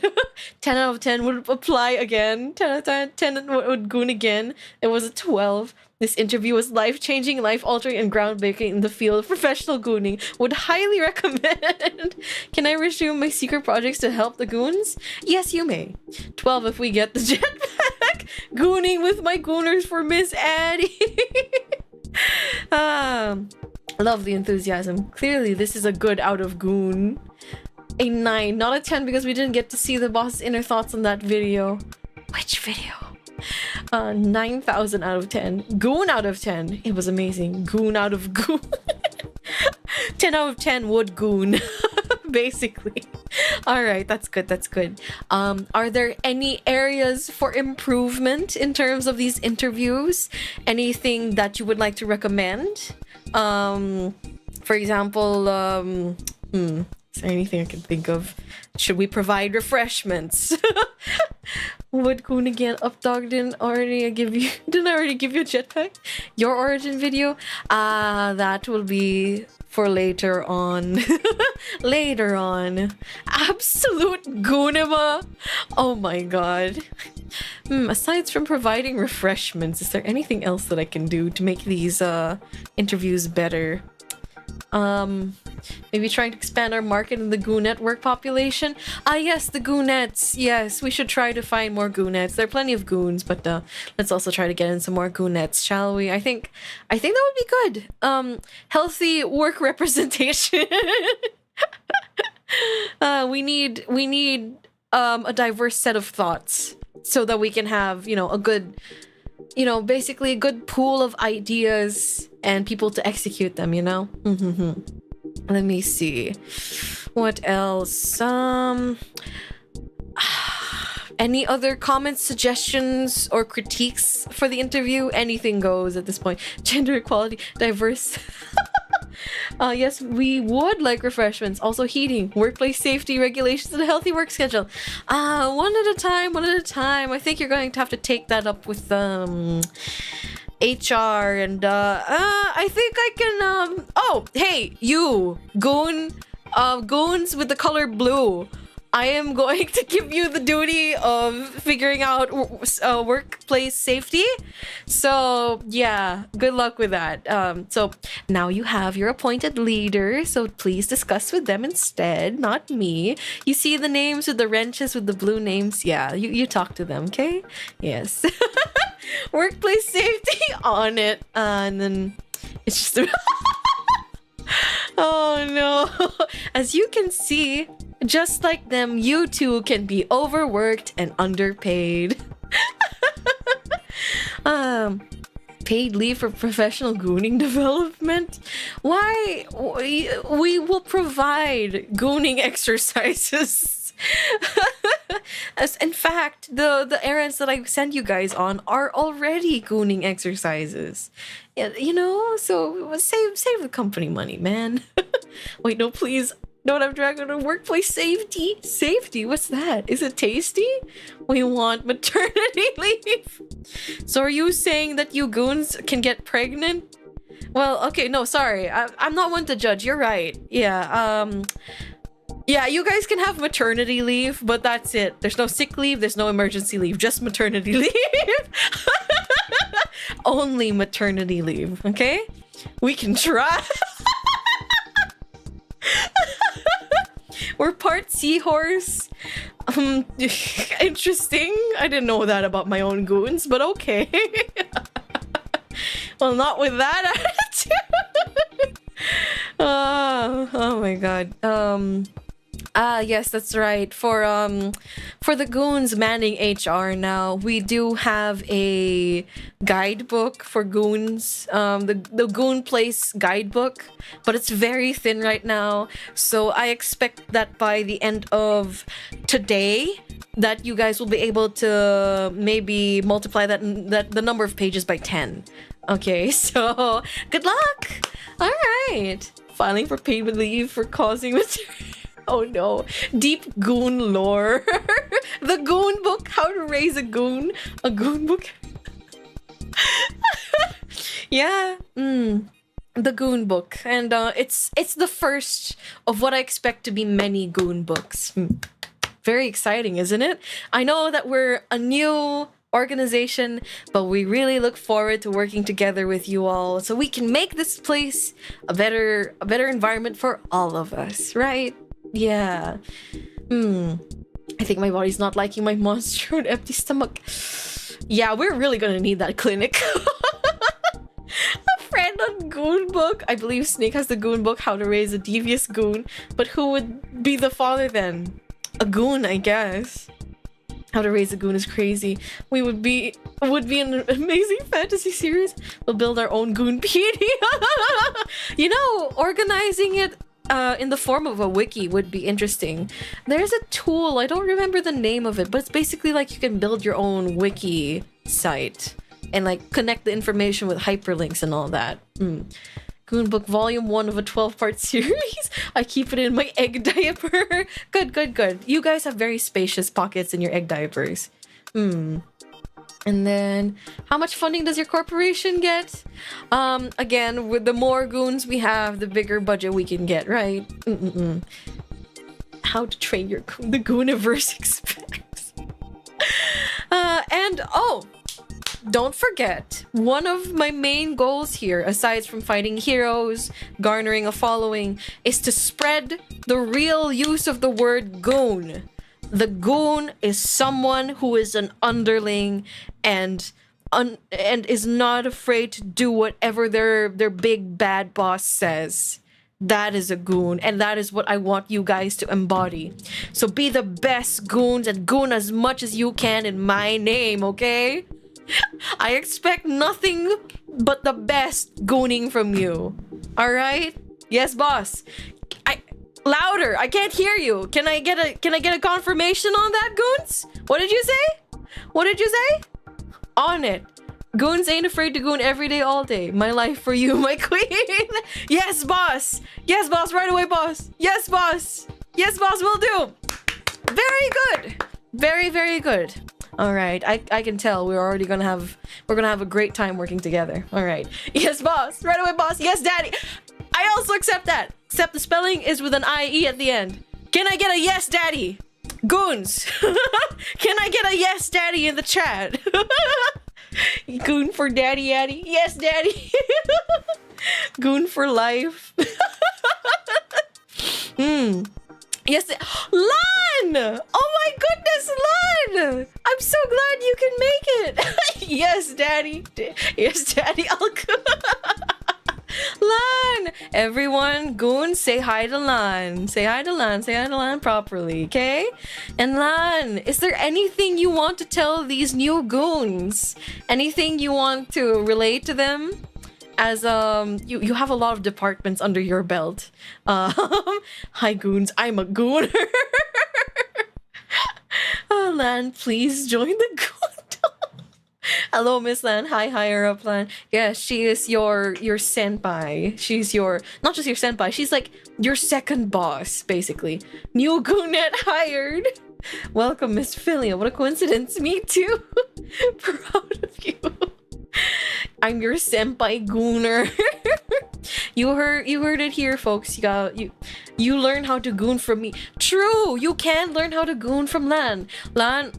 10 out of 10 would apply again. 10 out of 10 would goon again. It was a 12. This interview was life-changing, life-altering, and groundbreaking in the field of professional gooning. Would highly recommend. Can I resume my secret projects to help the goons? Yes, you may. 12 if we get the jetpack. Gooning with my gooners for Miss Addie. Love the enthusiasm. Clearly, this is a good out of goon. A 9, not a 10 because we didn't get to see the boss's inner thoughts on that video. Which video? 9,000 out of 10. Goon out of 10. It was amazing. Goon out of goon. 10 out of 10 would goon. Basically. Alright, that's good, that's good. Are there any areas for improvement in terms of these interviews? Anything that you would like to recommend? For example, is there anything I can think of? Should we provide refreshments? Would goon again? Updog didn't I already give you a jetpack? Your origin video? That will be for later on. Later on. Absolute goonima. Oh my god. Aside from providing refreshments, is there anything else that I can do to make these interviews better? Maybe trying to expand our market in the Goo network population. Yes, the Goonettes. Yes, we should try to find more Goonettes. There are plenty of goons, but let's also try to get in some more Goonettes, shall we? I think that would be good. Healthy work representation. We need a diverse set of thoughts so that we can have, you know, a good, you know, basically a good pool of ideas and people to execute them, you know? Let me see. What else? Any other comments, suggestions, or critiques for the interview? Anything goes at this point. Gender equality, diverse. Yes, we would like refreshments. Also heating, workplace safety, regulations, and a healthy work schedule. One at a time. I think you're going to have to take that up with HR and I think I can Oh, hey, you goon, goons with the color blue. I am going to give you the duty of figuring out workplace safety. So yeah, good luck with that. So now you have your appointed leader. So please discuss with them instead, not me. You see the names with the wrenches with the blue names? Yeah, you talk to them, okay? Yes. Workplace safety on it. And then it's just... Oh no. As you can see, just like them, you too can be overworked and underpaid. Paid leave for professional gooning development? Why? We will provide gooning exercises. As in fact, the errands that I send you guys on are already gooning exercises. You know, so save the company money, man. Wait, no, please. Don't have Dragon on workplace safety. Safety? What's that? Is it tasty? We want maternity leave. So are you saying that you goons can get pregnant? Well, okay, no, sorry. I'm not one to judge. You're right. Yeah, yeah, you guys can have maternity leave, but that's it. There's no sick leave, there's no emergency leave, just maternity leave. Only maternity leave, okay? We can try. We're part seahorse. Interesting. I didn't know that about my own goons, but okay. Well, not with that attitude. Oh my god. Yes, that's right. For the goons manning HR now, we do have a guidebook for goons. The Goon Place guidebook, but it's very thin right now. So I expect that by the end of today, that you guys will be able to maybe multiply that the number of pages by 10. Okay, so good luck. All right, filing for paid leave for causing material. Oh no. Deep goon lore. The goon book. How to raise a goon. A goon book. Yeah. The goon book. And it's the first of what I expect to be many goon books. Very exciting, isn't it? I know that we're a new organization, but we really look forward to working together with you all so we can make this place a better environment for all of us, right? Yeah. I think my body's not liking my monster and empty stomach. Yeah, we're really gonna need that clinic. A friend on Goon Book. I believe Snake has the Goon Book, How to Raise a Devious Goon. But who would be the father then? A goon, I guess. How to Raise a Goon is crazy. We would be an amazing fantasy series. We'll build our own Goon PD. You know, organizing it in the form of a wiki would be interesting. There's a tool, I don't remember the name of it, but it's basically like you can build your own wiki site and like connect the information with hyperlinks and all that. Goon Book Volume 1 of a 12-part series. I keep it in my egg diaper. Good. You guys have very spacious pockets in your egg diapers. And then, how much funding does your corporation get? Again, with the more goons we have, the bigger budget we can get, right? How to train your goon, the Gooniverse expects. And, oh, don't forget, one of my main goals here, aside from fighting heroes, garnering a following, is to spread the real use of the word goon. The goon is someone who is an underling and is not afraid to do whatever their big bad boss says. That is a goon, and that is what I want you guys to embody. So be the best goons and goon as much as you can in my name, okay? I expect nothing but the best gooning from you. Alright? Yes, boss. Louder! I can't hear you. Can I get a confirmation on that, goons? What did you say? What did you say? On it. Goons ain't afraid to goon every day, all day. My life for you, my queen. Yes, boss. Yes, boss. Right away, boss. Yes, boss. Yes, boss. Will do. Very good. Very, very good. All right. I can tell we're gonna have a great time working together. All right. Yes, boss. Right away, boss. Yes, daddy. I accept that. Except the spelling is with an IE at the end. Can I get a yes, daddy? Goons. Can I get a yes, daddy in the chat? Goon for daddy, daddy. Yes, daddy. Goon for life. Yes, Lan! Oh my goodness, Lan! I'm so glad you can make it. Yes, daddy. Yes, daddy. I'll Lan! Everyone, goons, say hi to Lan. Say hi to Lan. Say hi to Lan properly, okay? And Lan, is there anything you want to tell these new goons? Anything you want to relate to them? As you have a lot of departments under your belt. Hi goons, I'm a gooner. Lan, please join the goon. Hello, Miss Lan. Hi, higher up Lan. Yeah, she is your senpai. She's your not just your senpai. She's like your second boss, basically. New goonette hired. Welcome, Miss Philia. What a coincidence. Me too. Proud of you. I'm your senpai gooner. You heard it here, folks. You learn how to goon from me. True, you can learn how to goon from Lan. Lan,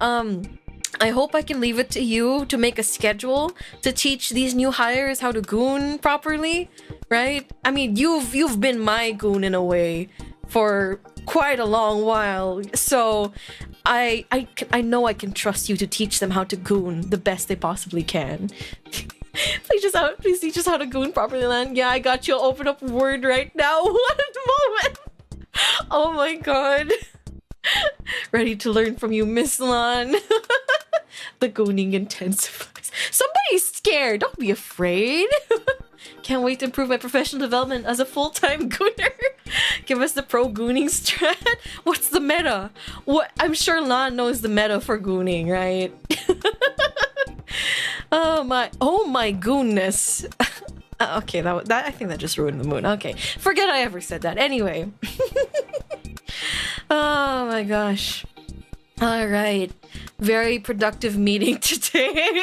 I hope I can leave it to you to make a schedule to teach these new hires how to goon properly, right? I mean, you've been my goon in a way for quite a long while, so I know I can trust you to teach them how to goon the best they possibly can. Please teach us how to goon properly, Lan. Yeah, I got you. I'll open up Word right now. One moment. Oh my god. Ready to learn from you, Miss Lan. The gooning intensifies. Somebody's scared. Don't be afraid. Can't wait to improve my professional development as a full-time gooner. Give us the pro gooning strat. What's the meta? What? I'm sure Lan knows the meta for gooning, right? Oh my goodness. Okay, that I think that just ruined the mood. Okay, forget I ever said that. Anyway. Oh my gosh. All right, very productive meeting today.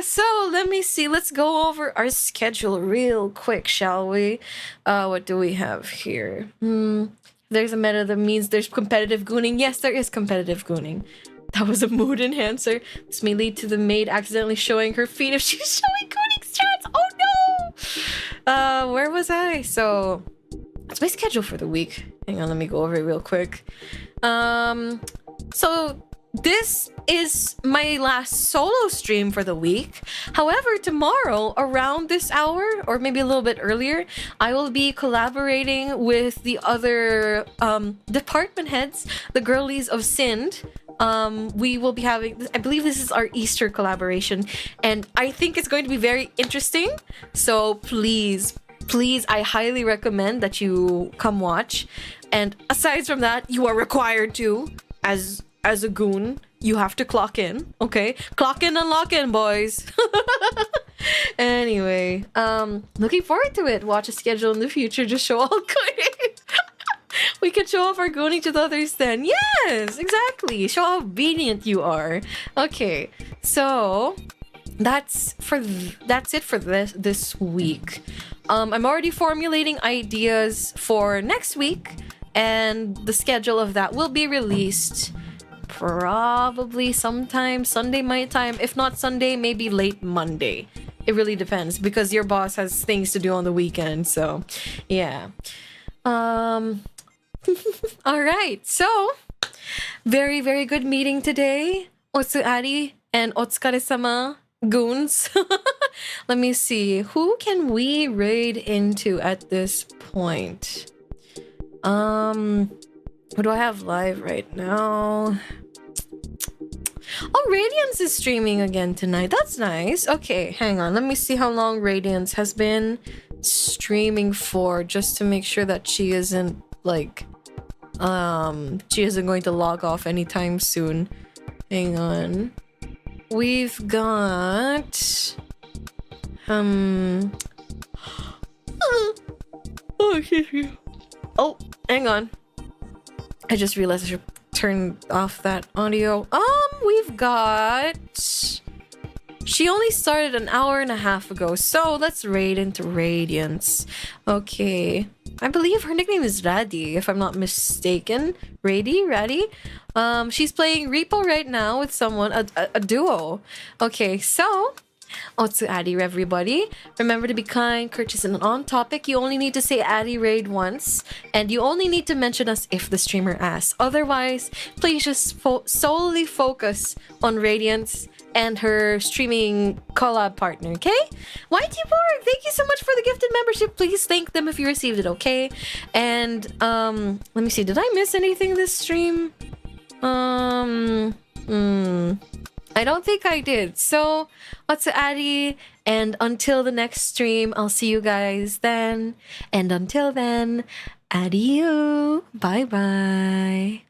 So let me see. Let's go over our schedule real quick, shall we? What do we have here? There's a meta that means there's competitive gooning. Yes, there is competitive gooning. That was a mood enhancer. This may lead to the maid accidentally showing her feet if she's showing gooning strats. Oh no! Where was I? So it's my schedule for the week. Hang on, let me go over it real quick. So this is my last solo stream for the week. However, tomorrow around this hour, or maybe a little bit earlier, I will be collaborating with the other department heads, the girlies of Sind. We will be having, I believe this is our Easter collaboration, and I think it's going to be very interesting. So please, I highly recommend that you come watch. And aside from that, you are required to, as a goon, you have to clock in, okay? Clock in and lock in, boys. Anyway, looking forward to it. Watch a schedule in the future, just show all gooning. We can show off our gooning to the others then. Yes, exactly. Show how obedient you are. Okay, so that's it for this week. I'm already formulating ideas for next week, and the schedule of that will be released probably sometime Sunday my time. If not Sunday, maybe late Monday. It really depends because your boss has things to do on the weekend. So yeah. All right, so very, very good meeting today. Otsuari and Otsukaresama goons. Let me see, who can we raid into at this point? Who do I have live right now? Oh, Radiance is streaming again tonight. That's nice. Okay, hang on. Let me see how long Radiance has been streaming for, just to make sure that she isn't like she isn't going to log off anytime soon. Hang on. We've got oh, hang on. I just realized I should turn off that audio. We've got She only started an hour and a half ago, so let's raid into Radiance. Okay. I believe her nickname is Raddy, if I'm not mistaken. Raddy? She's playing Repo right now with someone, a duo. Okay, so... Otsu Addy, everybody. Remember to be kind, courteous, and on topic. You only need to say Addy raid once, and you only need to mention us if the streamer asks. Otherwise, please just solely focus on Radiance and her streaming collab partner, okay? YT Borg, thank you so much for the gifted membership. Please thank them if you received it, okay? And let me see, did I miss anything this stream? I don't think I did. So, Otsu Addy, and until the next stream, I'll see you guys then. And until then, adieu. Bye-bye.